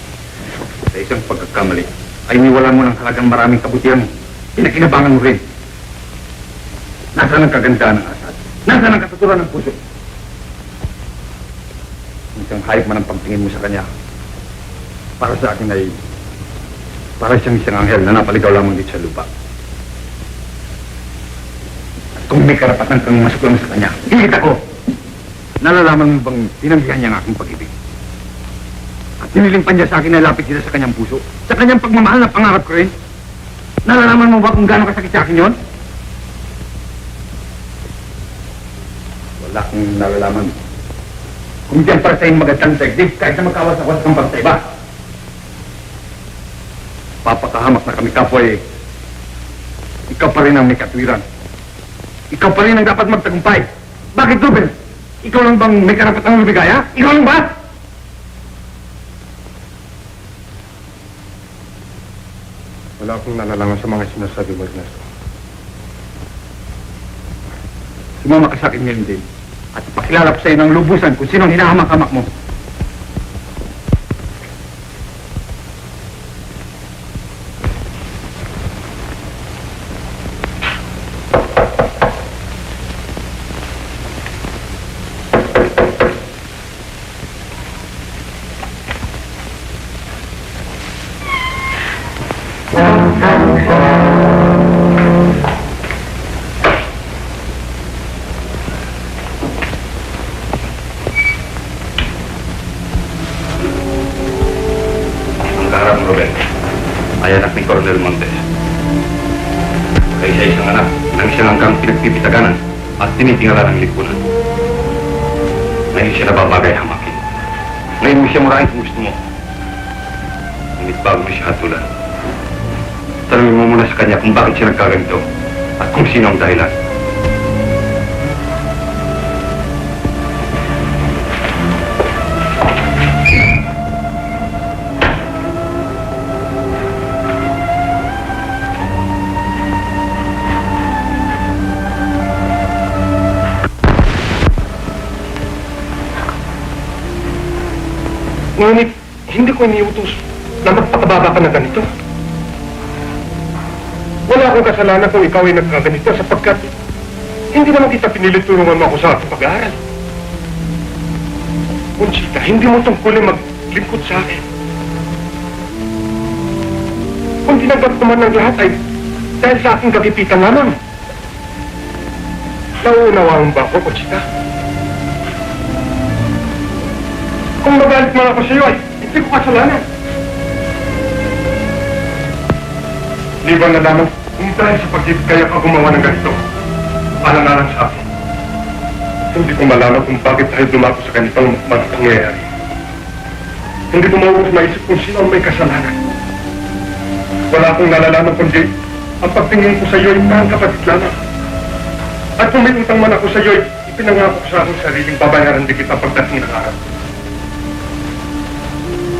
Sa isang pagkakamali, ay niwalan mo ng halagang maraming kabutihan mo. Pinakinabangan mo rin. Nasaan ang kagandahan ng asad? Nasaan ang katuturan ng puso? Isang hayop man ang pagtingin mo sa kanya. Para sa akin ay para siyang isang anghel na napaligaw lamang dito sa lupa. At kung may karapatan kang masuklang sa kanya, higit ako! Nalalaman mo bang tinanggihan niya ang aking pag-ibig? At tinilimpan niya sa akin na lapit sila sa kanyang puso, sa kanyang pagmamahal na pangarap ko rin? Nalalaman mo ba kung gaano kasakit sa akin yun? Wala akong nalalaman. Kung diyan para sa iyong magandang daigdig, kahit na magkawas-awas kang pag sa iba. Papakahamak na kami kapwa eh. Ikaw pa rin ang may katwiran. Ikaw pa rin ang dapat magtagumpay. Bakit, Ruben? Ikaw lang bang may karapatang lumigaya? Ikaw lang ba? Wala akong nalalaman sa mga sinasabi mo, Ernesto. Sumama ka sa akin ngayon din. At ipakilala ko sa iyo ng lubusan kung sino ang hinahamak-hamak mo. Ruben, ay anak ni Coronel Montes. Kaysa isang anak ng isang hanggang pinagpipitaganan at tinitingala ng lipunan. Ngayon siya nababagay hamakin. Ngayon mo siya murahin kung gusto mo. Ngunit bago mo siya hatulan, tanungin mo muna sa kanya kung bakit siya nagkaganito at kung sino ang dahilan. Ngunit, hindi ko iniutos na magpakababa ka na ganito. Wala akong kasalanan kung ikaw ay nagkaganito sapagkat hindi naman kita pinilit tulungan mo ako sa aking pag-aaral. Conchita, hindi mo tungkulin maglingkod sa akin. Kung tinanggap naman ng lahat ay dahil sa aking kagipitan lamang. Nauunawaan ba ako, Conchita? Kung magalit man ako sa iyo ay hindi ko kasalanan. Liban na lamang kung dahil sa pag-ibig kaya ka gumawa ng ganito. Alang-alang sa akin. Hindi ko malaman kung bakit tayo dumako sa ganitong mga pangyayari. Hindi ko mauubos maisip kung sino ang may kasalanan. Wala akong nalalaman kundi ang pagtingin ko sa iyo ay parang kapatid lamang. At kung may utang man ako sa iyo, ipinangako ko sa aking sariling babayaran din kita pagdating ng araw.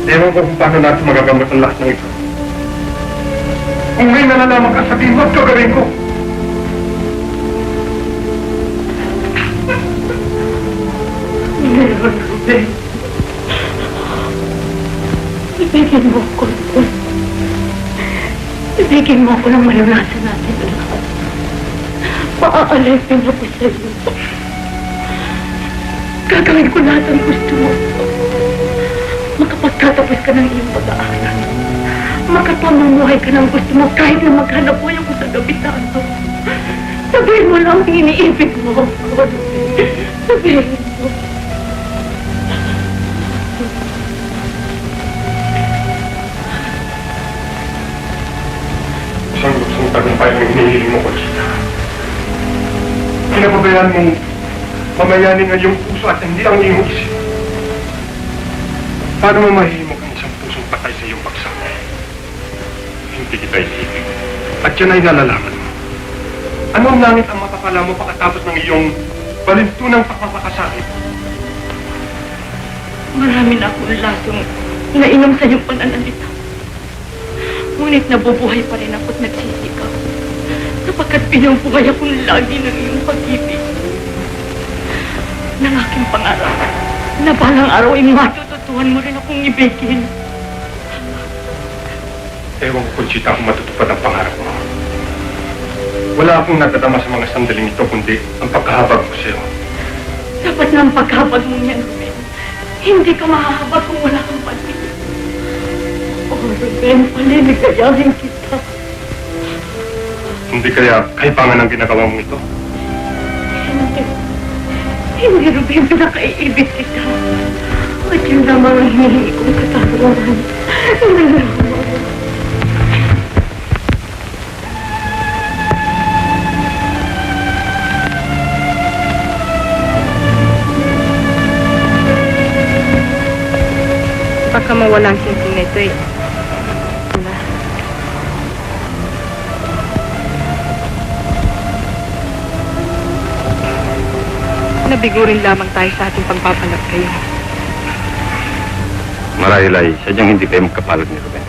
Ewan ko kung paano natin magagamit ang lahat ng ito. Kung may nalalaman ka, sabihin mo at gagawin ko. Meron, Ruben. Ibigin mo ko, Paul. Ibigin mo ko ng malunasan natin ang lahat. Maaalipin ako sa iyo. Gagawin ko lahat ang gusto mo. Makapagtatapos ka ng iyong pag-aaral. Makapamumuhay ka ng gusto mo kahit na maghanap mo yung sa gabitan mo. Sabihin mo lang iniibig mo ako. Sabihin mo. Isang luksong tagumpay ang hinihiling mo, Conchita. Pinapabayaan mong mamayanin ang iyong puso at hindi ang iyong isip. Paano mo mahihimok ang isang pusong patay sa iyong paksa? Hindi kita iniibig. At yan ay nalalaman mo. Ano ang langit ang mapapala mo pagkatapos ng iyong balintunang pagpapakasabi? Marami na akong lasong nainom sa iyong pananalita. Ngunit nabubuhay pa rin ako't nagsisikap. Sapagkat pinubuhay akong lagi ng iyong pag-ibig. Ng aking pangarap na balang araw ay matututuhan mo rin akong ibigin. Ewan ko, Conchita, kung matutupad ang pangarap mo. Wala akong nadadama sa mga sandaling ito, kundi ang pagkahabag mo sa'yo. Dapat na ang paghabag mo niyan, Ruben. Hindi ka mahahabag kung wala kang pag-ibig. Oh, Ruben, paliligayahin kita. Hindi kaya kaipangan ang ginagawa mong ito? Hindi. Hindi, Ruben, pinakaiibig kita. At yun lamang ang hinihingi kong katatawaran. Baka mawala ang singking na ito eh. Wala. Nabigo rin lamang tayo sa ating pagpapalag kayo. Marahil ay sadyang hindi kayo magkapalag ni Ruben.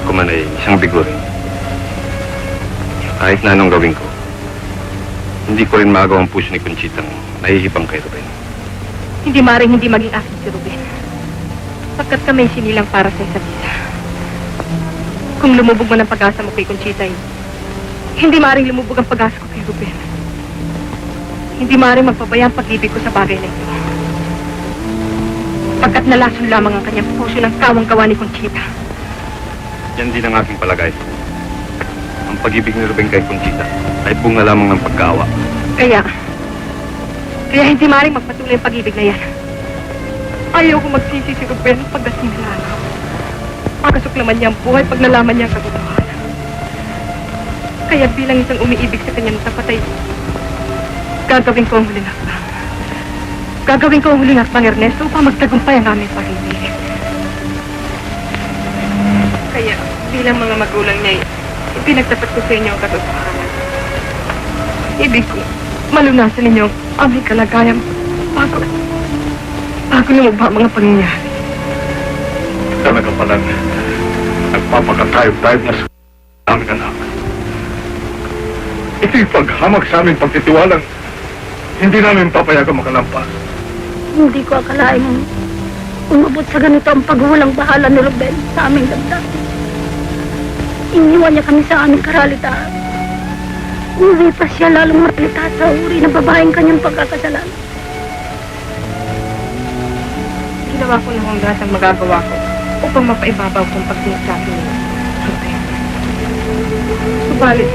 Ako man ay isang bigo rin. Kahit na anong gawin ko, hindi ko rin maagaw ang puso ni Conchitang nahihibang kay Ruben. Hindi maring hindi maging akin si Ruben. Pagkat kami sinilang para sa isa't isa. Kung lumubog man ang pag-asa mo kay Conchita, hindi maring lumubog ang pag-asa ko kay Ruben. Hindi maring magpabaya ang pag-ibig ko sa bagay na ito. Pagkat nalason lamang ang kanyang puso ng kawang-gawa ni Conchita. Yan din ang aking palagay. Ang pag-ibig ni Ruben kay Conchita ay bunga lamang ng pagkaawa. Kaya hindi maring magpatuloy ang pag-ibig na yan. Ayaw ko magsisi si Ruben pagdating na araw. Makasuklaman niya ang buhay pag nalaman niya ang katotohanan. Kaya bilang isang umiibig sa kanya ng tapat ay gagawin ko ang huling hakbang. Gagawin ko ang huling hakbang, Ernesto, upang magtagumpay ang aming pag-ibig. Kaya bilang mga magulang niya, ipinagtapat ko sa inyo ang katotohanan. Ibig ko malunasan ninyo ang aming kalagayan bago lumubha ang mga pangyayari. Talaga palang nagpapakatayog-tayog na sa aming anak. Ito'y paghamag sa aming pagtitiwalang hindi namin papayagang makalampas. Hindi ko akalain umabot sa ganito ang paghulang bahala ni Ruben sa aming damdamin. Iniwan niya kami sa aming karalitaan. Uwi pa siya lalong maralita sa uri ng babaeng kanyang pagkakasalan. Ginawa ko na ang lahat ng magagawa ko upang mapaibabaw kong pagsinsabi niyo. Subalit,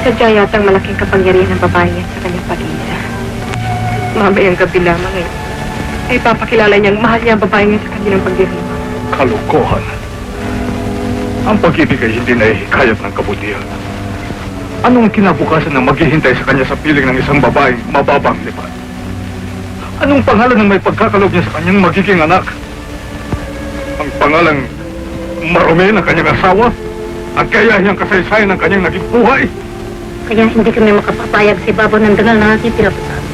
sadya yatang malaking kapangyarihan ng babae niya sa kanyang pag-iisa. Mamayang gabi lamang ay papakilala niyang mahal niya ang babae niya sa kanyang pagdiriwang. Kalokohan. Ang pag-ibig ay hindi nahihikayat ng kabutihan. Anong kinabukasan ng maghihintay sa kanya sa piling ng isang babaeng mababang lipat? Anong pangalan ng may pagkakaloob niya sa kanyang magiging anak? Ang pangalang marumi ng kanyang asawa? At kaya niyang kasaysayan ng kanyang naging buhay? Kaya hindi kami makapapayag sa ibabaw ng dangal na ating pinapuntahan.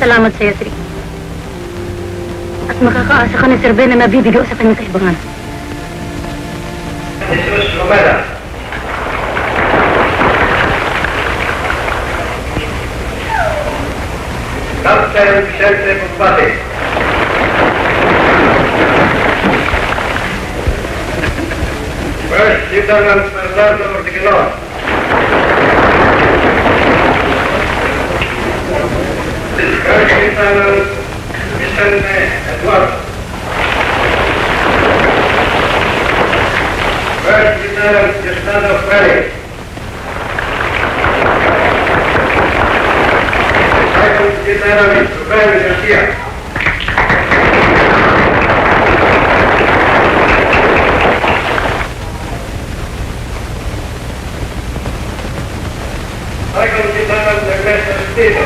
Salamat sa iyo, Tri. At makakaasa ka ni Sir Ben na nabibigo sa kanyang kaibangan. Jesus Romero. Stop. Lieutenant Vicente Pagbate. First Lieutenant Fernando Ortigalon. First Lieutenant Vicente Eduardo. First Lieutenant Gustavo Ferry. Second Lieutenant Ruben Garcia. Second Lieutenant Ernesto Espino.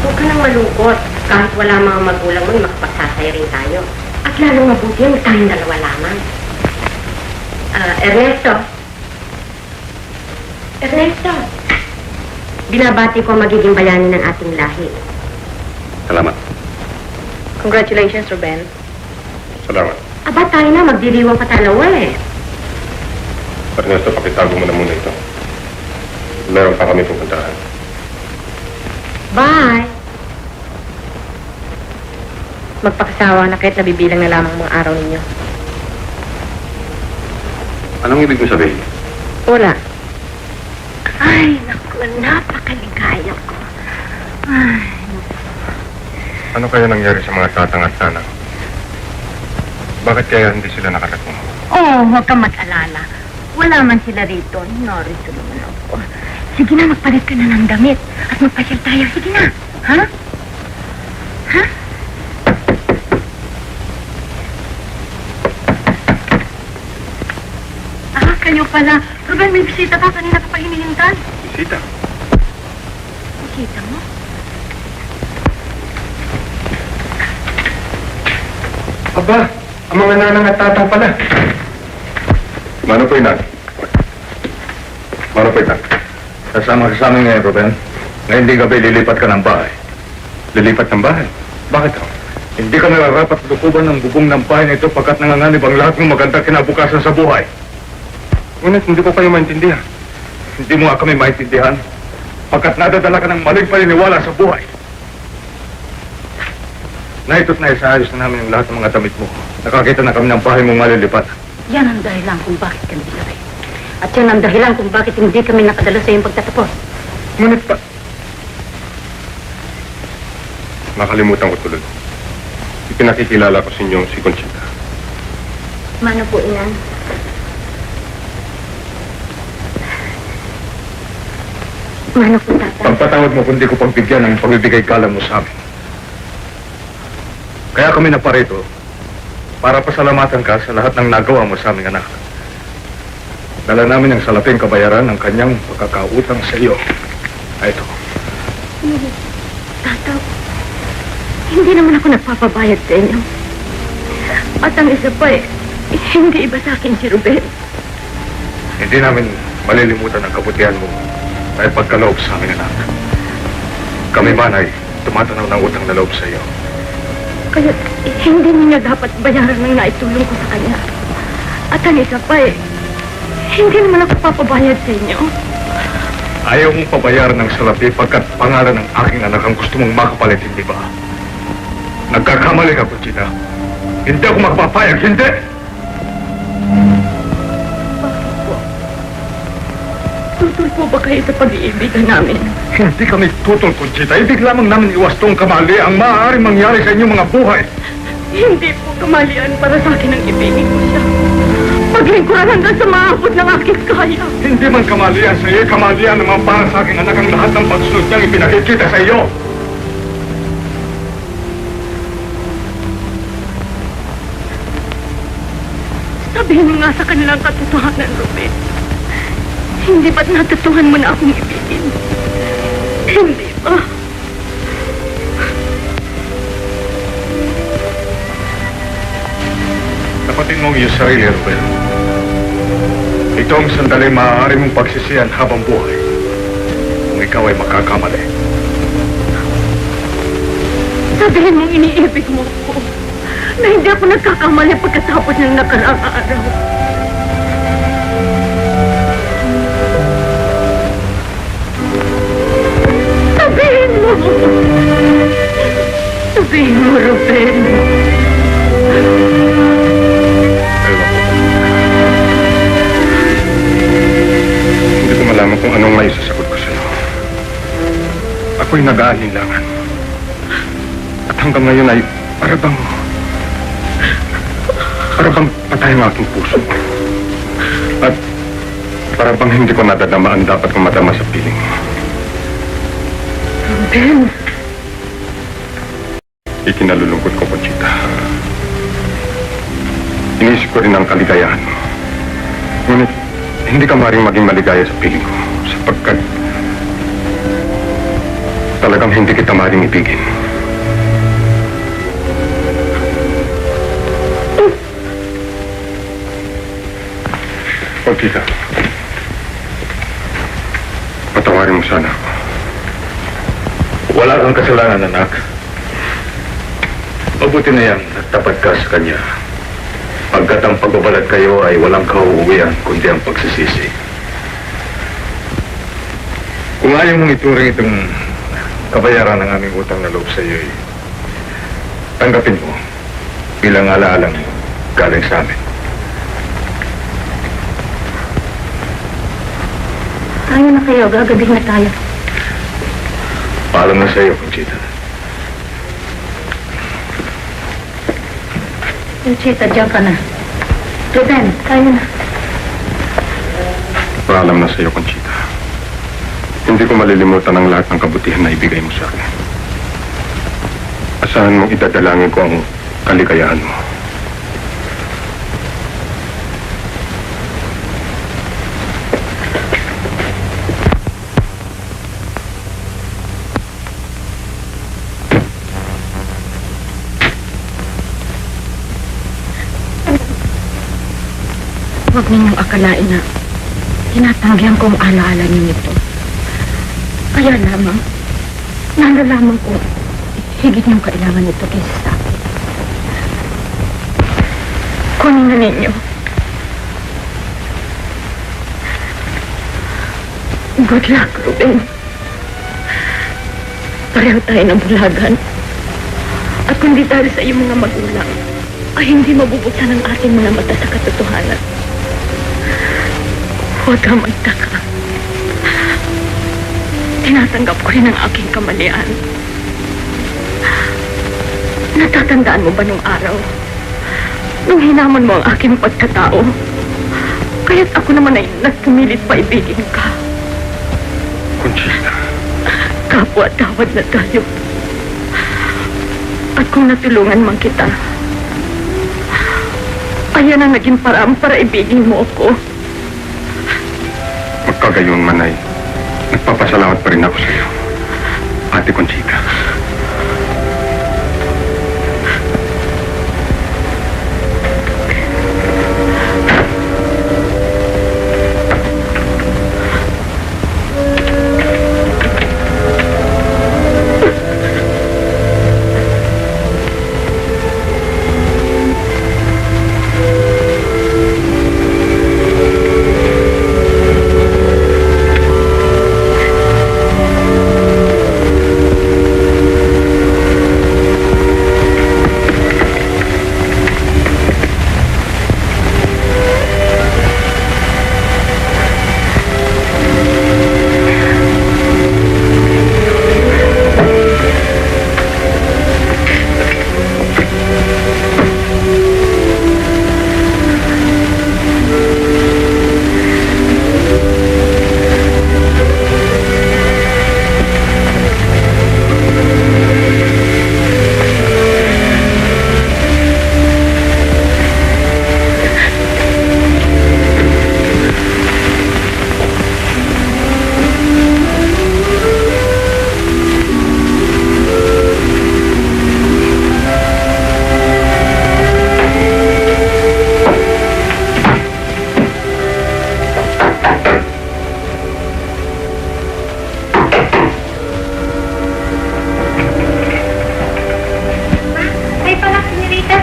Huwag ka nang malungkot. Kahit wala mga magulang mo, makapagsasaya rin tayo. At lalong mabuti yung tayong dalawa lamang. Ernesto. Ernesto. Binabati ko ang magiging bayani ng ating lahi. Salamat. Congratulations, Ruben. Salamat. Aba, tayo na. Magdiriwang patalawa eh. Ernesto, pakitago mo na muna ito. Meron pa kami pupuntahan. Bye! Magpakasawa na kahit nabibilang na lamang mga araw ninyo. Anong ibig mo sabihin? Wala. Ay, naku, napakaligaya ko. Ay, Ano kaya nangyari sa mga tatang at nanang? Bakit kaya hindi sila nakarating? oh, huwag kang mag-alala. Wala man sila rito. Narito naman ako. Sige na, magpalit ka na ng damit. At magpasyal tayo. Sige na. Ha? Ha? Ah, kayo pala. Ruben, may bisita ka. Kanina ka pa hinihintay. Bisita. Bisita mo? Aba, ang mga nanang at tatang pala. Mano po inan? Mano po inan? Kasama ka sa amin ngayon, Ruben. Ngayon di gabi, lilipat ka ng bahay. Lilipat ng bahay. Bakit ako? Hindi ka nararapat lukuban ng bubong ng bahay na ito pagkat nanganganib ang lahat ng maganda kinabukasan sa buhay. Ngunit hindi ko kayo maintindihan. Hindi mo nga kami maintindihan pagkat nadadala ka ng maling paniniwala sa buhay. Naito't na isaayos na namin ang lahat ng mga damit mo. Nakakita na kami ng bahay mong malilipat. Yan ang dahilan kung bakit kami dinaway. At yan ang dahilan kung bakit hindi kami nakadala sa iyong pagtatapos. Ngunit pa... Nakalimutan ko tuloy. Ipinakikilala ko sa inyo si Conchita. Mano po, Inan? Mano po, Tata? Pagpatawad mo kundi ko pagbigyan ng pagbibigay kalam mo sa amin. Kaya kami naparito para pasalamatan ka sa lahat ng nagawa mo sa aming anak. Dala namin ang salaping kabayaran ng kanyang pagkakautang sa iyo. Ay, ito. Tata, hindi naman ako nagpapabayad sa inyo. At ang isa pa hindi iba sa akin si Ruben. Hindi namin malilimutan ang kabutihan mo ay pagkaloob sa aming anak. Kami man ay tumatanaw ng utang na loob sa iyo. Kaya hindi niya dapat bayaran ng naitulong ko sa kanya. At ang isa pa hindi naman ako papabayad sa inyo. Ayaw mong pabayaran ng salapi pagkat pangalan ng aking anak ang gusto mong makapalit, hindi ba? Nagkakamali ka, Conchita. Hindi ako makapapayag, hindi! Bakit po? Tutol po ba kayo sa pag-iibigan namin? Hindi kami tutol, Conchita. Ibig lamang namin iwastong kamali ang maaaring mangyari sa inyong mga buhay. Hindi po kamalian para sa akin ang ibigin ko siya. Paglingkuran hanggang sa maabot ng aking kaya. Hindi man kamalian sa iyo, kamalian naman para sa aking anak ang lahat ng pagsunod niyang ipinakikita sa iyo. Sabihin mo nga sa kanilang katotohanan, Ruben. Hindi ba't natutuhan mo na akong ibigin? Hindi ba? Dapatin mo ang iyong sarili, Ruel. Ito ang sandali maaari mong pagsisiyan habang buhay. Kung ikaw ay makakamali. Sabihin mong iniibig mo ako na hindi ako nagkakamali pagkatapos ng nakaraang araw. Sabihin mo! Sabihin mo, Ruben. Hindi ko malaman kung anong may sasagot ko sa'yo. Ako'y nag-aalinlangan. At hanggang ngayon ay parabang patay ang aking puso. At parabang hindi ko nadadama ang dapat kong madama sa piling. Ben, Ikinalulungkot ko, Conchita. Inisip ko rin ang kaligayahan mo. Ngunit hindi ka maaaring maging maligaya sa piling ko sapagkat talagang hindi kita maaaring ibigin. Conchita, patawarin mo sana ako. Wala kang kasalanan, anak. Mabuti na yan at tapat ka sa kanya. Pagkat ang pagbabalat kayo ay walang kauuwian, kundi ang pagsisisi. Kung ayaw mong ituring itong kabayaran ng aming utang na loob sa iyo, tanggapin mo bilang alaalang galing sa amin. tayo na kayo. Gagabi na tayo. Paalam na sa iyo, Conchita. Conchita, diyan ka na. Ruben, tayo na. Paalam na sa iyo, Conchita. Hindi ko malilimutan ang lahat ng kabutihan na ibigay mo sa akin. Asahan mong idadalangin ko ang kaligayahan mo. Huwag ninyong akalain na tinatanggihan ko ang alaala ninyo ito. Kaya lamang, nalalaman ko higit niyong kailangan ito kaysa sa akin. Kunin na ninyo. Good luck, Ruben. Pareho tayo ng bulagan. At kung di dahil sa iyong mga magulang, ay hindi mabubuksan ang ating mga mata sa katotohanan. Huwag kang magtaka. Tinatanggap ko rin ang aking kamalian. Natatandaan mo ba nung araw? Nung hinamon mo ang aking pagkatao? Kaya't ako naman ay nagpumilit pa ibigin ka. Conchita. Kapwa-tawad na tayo. At kung natulungan man kita, ayan ang naging paraan para ibigin mo ako. Magkagayon man ay nagpapasalamat pa rin ako sa iyo, Ate Conchita.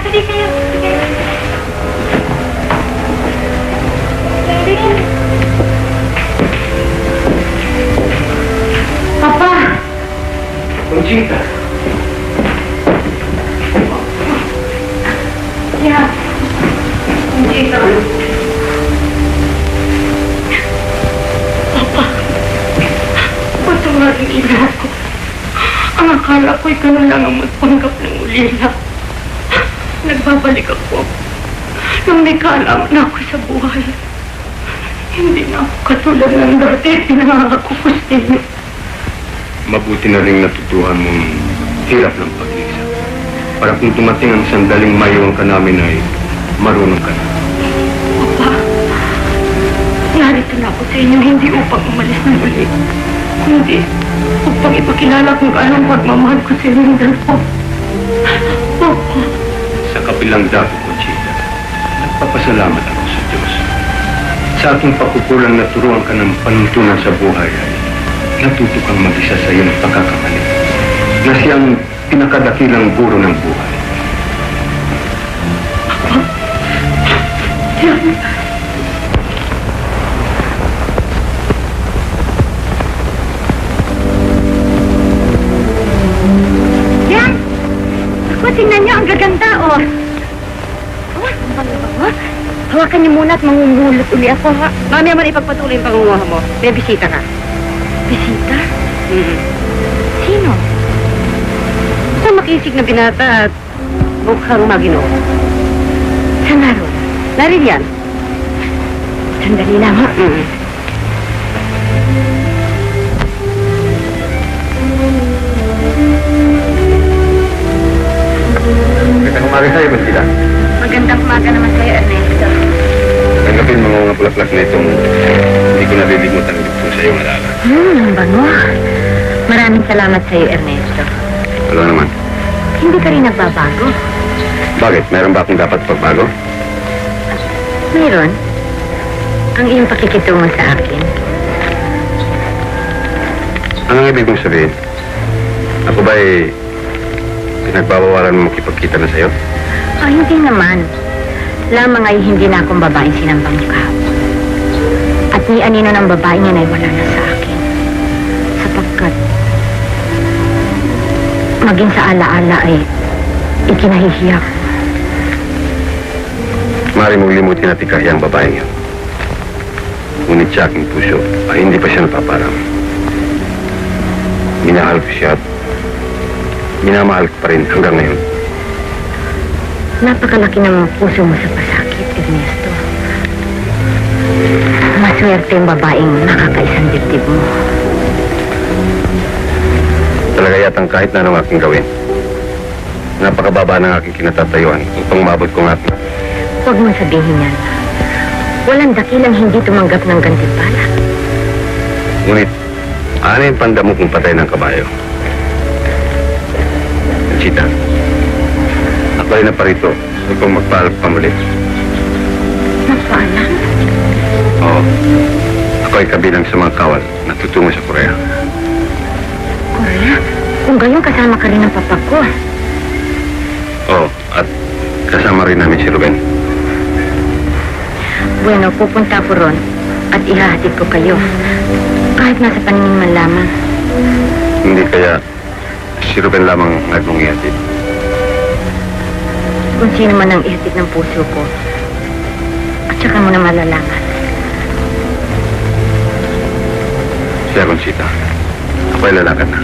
Dali kayo. Sige. Dali. Papa! Conchita. Yeah. Hindi ka. Patawarin niyo ako. Ang akala ko ikaw na lang ang magpanggap ng ulila. Nagbabalik ako. Nung may kaalaman na ako sa buhay. Hindi na ako katulad ng dati. Pinangako ko sa inyo. Mabuti na rin natutuhan mong hirap ng pag-isa. Para kung tumating ang sandaling mayroon ka namin ay marunong ka na. Papa, narito na ako sa inyo hindi upang umalis ng uli. Kundi upang ipakilala kung anong pagmamahal ko sa inyong dalawa. Papa, Sa kabilang dako, Conchita, nagpapasalamat ako sa Diyos. Sa aking pagkukulang na turuan ka ng panuntunan sa buhay ay natuto kang mag-isa sa iyong pagkakamali na siyang pinakadakilang guro ng buhay. Yan! Ako, tingnan niyo, ang gaganda, oh. Oh, ang bango-bango. Hawakan niyo muna at mangungulot uli ako, ha? Mamaya mo na ipagpatuloy yung pangunguha mo. May bisita ka. Bisita? Sino? Sa makisig na binata at mukhang maginoo. Saan naroon? Narin yan. Sandali lang, ha? Magandang umaga sa'yo, Conchita. Magandang umaga naman sa'yo, Ernesto. Tanggapin mo mga bulaklak na itong hindi ko nalilimutan dito sa iyong alala. Ang bango. Maraming salamat sa'yo, Ernesto. Wala naman. Hindi ka rin nagbabago. Bakit? Meron ba akong dapat pagbago? Mayroon. Ang iyong pakikitungo sa akin. Anong ibig mong sabihin? Ako ba'y pinagbabawalan mo makipagkita na sa'yo? Hindi naman. Lamang ay hindi na akong babaeng sinambang niyo kahapon. At ni anino ng babae niya ay wala na sa akin. Sapagkat maging sa alaala ay ikinahihiya ko. Maaari mong limutin at ikahiya ang babaeng yun. Ngunit sa aking puso ay hindi pa siya napaparang. Minahal ko siya at minamahal ko pa rin hanggang ngayon. Napakalaki ng puso mo sa pasakit, Ernesto. Maswerte ang babaeng nakakaisang dibdib mo. Talaga yatang kahit na anong aking gawin. Napakababa ng aking kinatatayuan upang mabot ko ng aking. Huwag mo sabihin yan. Walang dakilang hindi tumanggap ng gantimpala. Ngunit, ano yung panda mo kung patay ng kabayo? Chita, ako ay naparito upang magpaalam pa muli. Magpaalam? Oo. Ako ay kabilang sa mga kawal na tutungo sa Korea. Korea? Kung gayon kasama ka rin ng papa ko. Oo, at kasama rin namin si Ruben. Bueno, pupunta ako ron at ihahatid ko kayo. Kahit nasa paningin man lamang. Hindi kaya si Ruben lamang nagmong ihatid. Kung sino man ang ihatid ng puso ko. At saka mo na malalaman. Siya, Conchita. Ako ay lalakad na.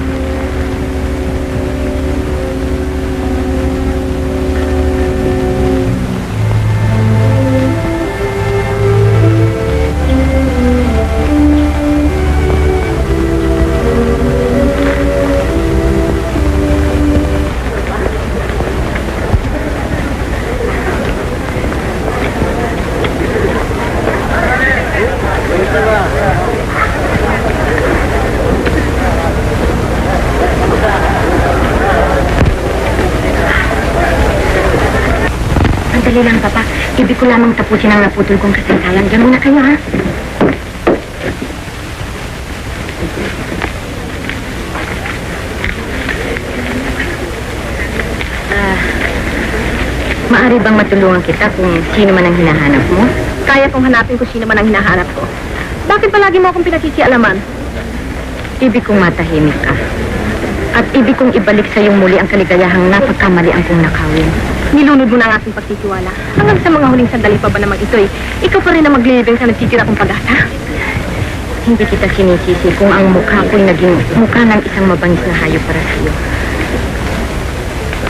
Sandali lang, Papa. Ibig ko lamang tapusin ang naputol kong kasaysayan. Diyan muna kayo, ha? Maaari bang matulungan kita kung sino man ang hinahanap mo? Kaya kong hanapin kung sino man ang hinahanap ko. Bakit palagi mo akong pinakisialaman? Ibig kong matahimik ka. At ibig kong ibalik sa iyong muli ang kaligayahang napagkamalian kong nakawin. Nilunod mo na ang aking pagtitiwala. Hanggang sa mga huling sandali pa ba naman ito'y, ikaw pa rin ang maglilibing sa nagtitira kong pag-asa? Hindi kita sinisisi kung ang mukha ko'y naging mukha ng isang mabangis na hayop para sa iyo.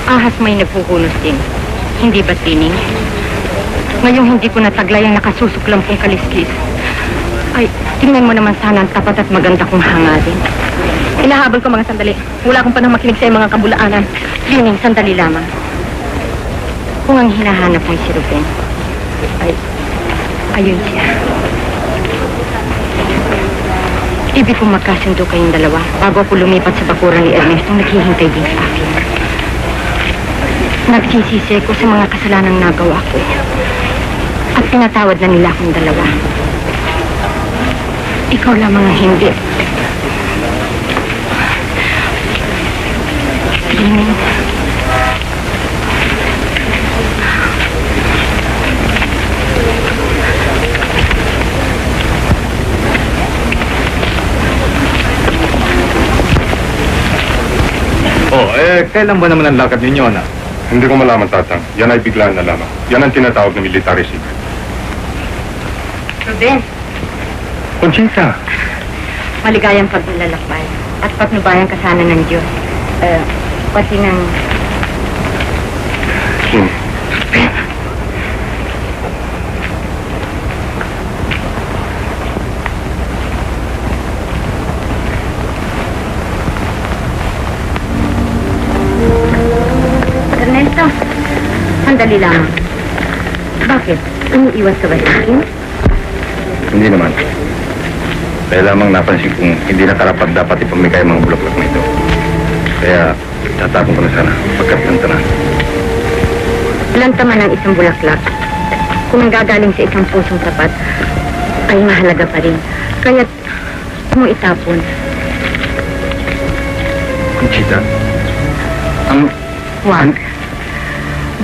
Ahas may nagpuhunos din. Hindi ba, Tining? Ngayong hindi ko nataglay ang nakasusuklam kong kaliskis, ay, tingnan mo naman sana ang tapat at maganda kong hangarin. Hinahabol ko mga sandali. Wala akong panang makinig sa iyong mga kabulaanan. Tining, sandali lamang. Kung ang hinahanap mo'y si Ruben, ay, ayun siya. Ibig kong magkasundo kayong dalawa bago ako lumipat sa bakuran ni Ernesto naghihintay din sa akin. Nagsisisi ko sa mga kasalanang nagawa ko. At pinatawad na nila akong dalawa. Ikaw lamang ang hindi. Tining. Kailan ba naman ang lakad ninyo, anak? Hindi ko malaman, Tatang. Yan ay biglaan na lamang. Yan ang tinatawag na military secret. Ruben, Conchita! maligayang paglalakbay at patnubayan ka sana ng Diyos. Pati ng... Kim. Ernesto, sandali lamang. Bakit? Umiiwas ka ba sa akin? Hindi naman. Kaya lamang napansin kong hindi na karapat dapat ipamigay ang mga bulaklak na ito. Kaya tatapon ko na sana pagkat lantanan. Lantaman ang isang bulaklak. Kung ang gagaling sa isang pusong tapat, ay mahalaga pa rin. Kaya't mo itapon. Conchita, ang... Huwag.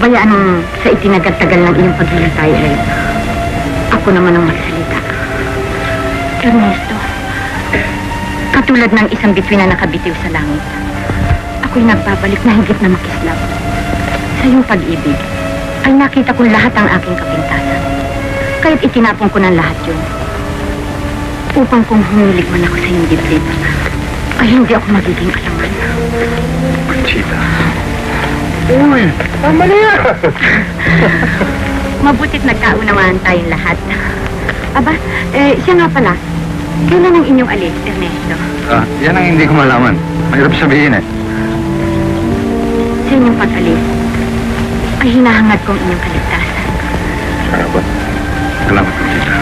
Bayaan mo sa itinagad-tagal ng iyong paghihintay ay ako naman ang magsalita. Ernesto, katulad ng isang bituin na nakabitiw sa langit, ako'y nagbabalik na higit na makislap. Sa iyong pag-ibig, ay nakita kong lahat ang aking kapintasan. Kaya't itinapon ko ng lahat yun. Upang kung humilig man ako sa iyong dibdib, ay hindi ako magiging alangan. Conchita. Uy! Tama na yan! Mabutit nagkaunawaan tayong lahat. Aba, siya nga pala. Kailan ang inyong alis, Ernesto? Yan ang hindi ko malaman. Mahirap sabihin eh. Sa inyong pag-alis, ay hinahangad kong inyong kaligtasan. Salamat. Salamat, Conchita.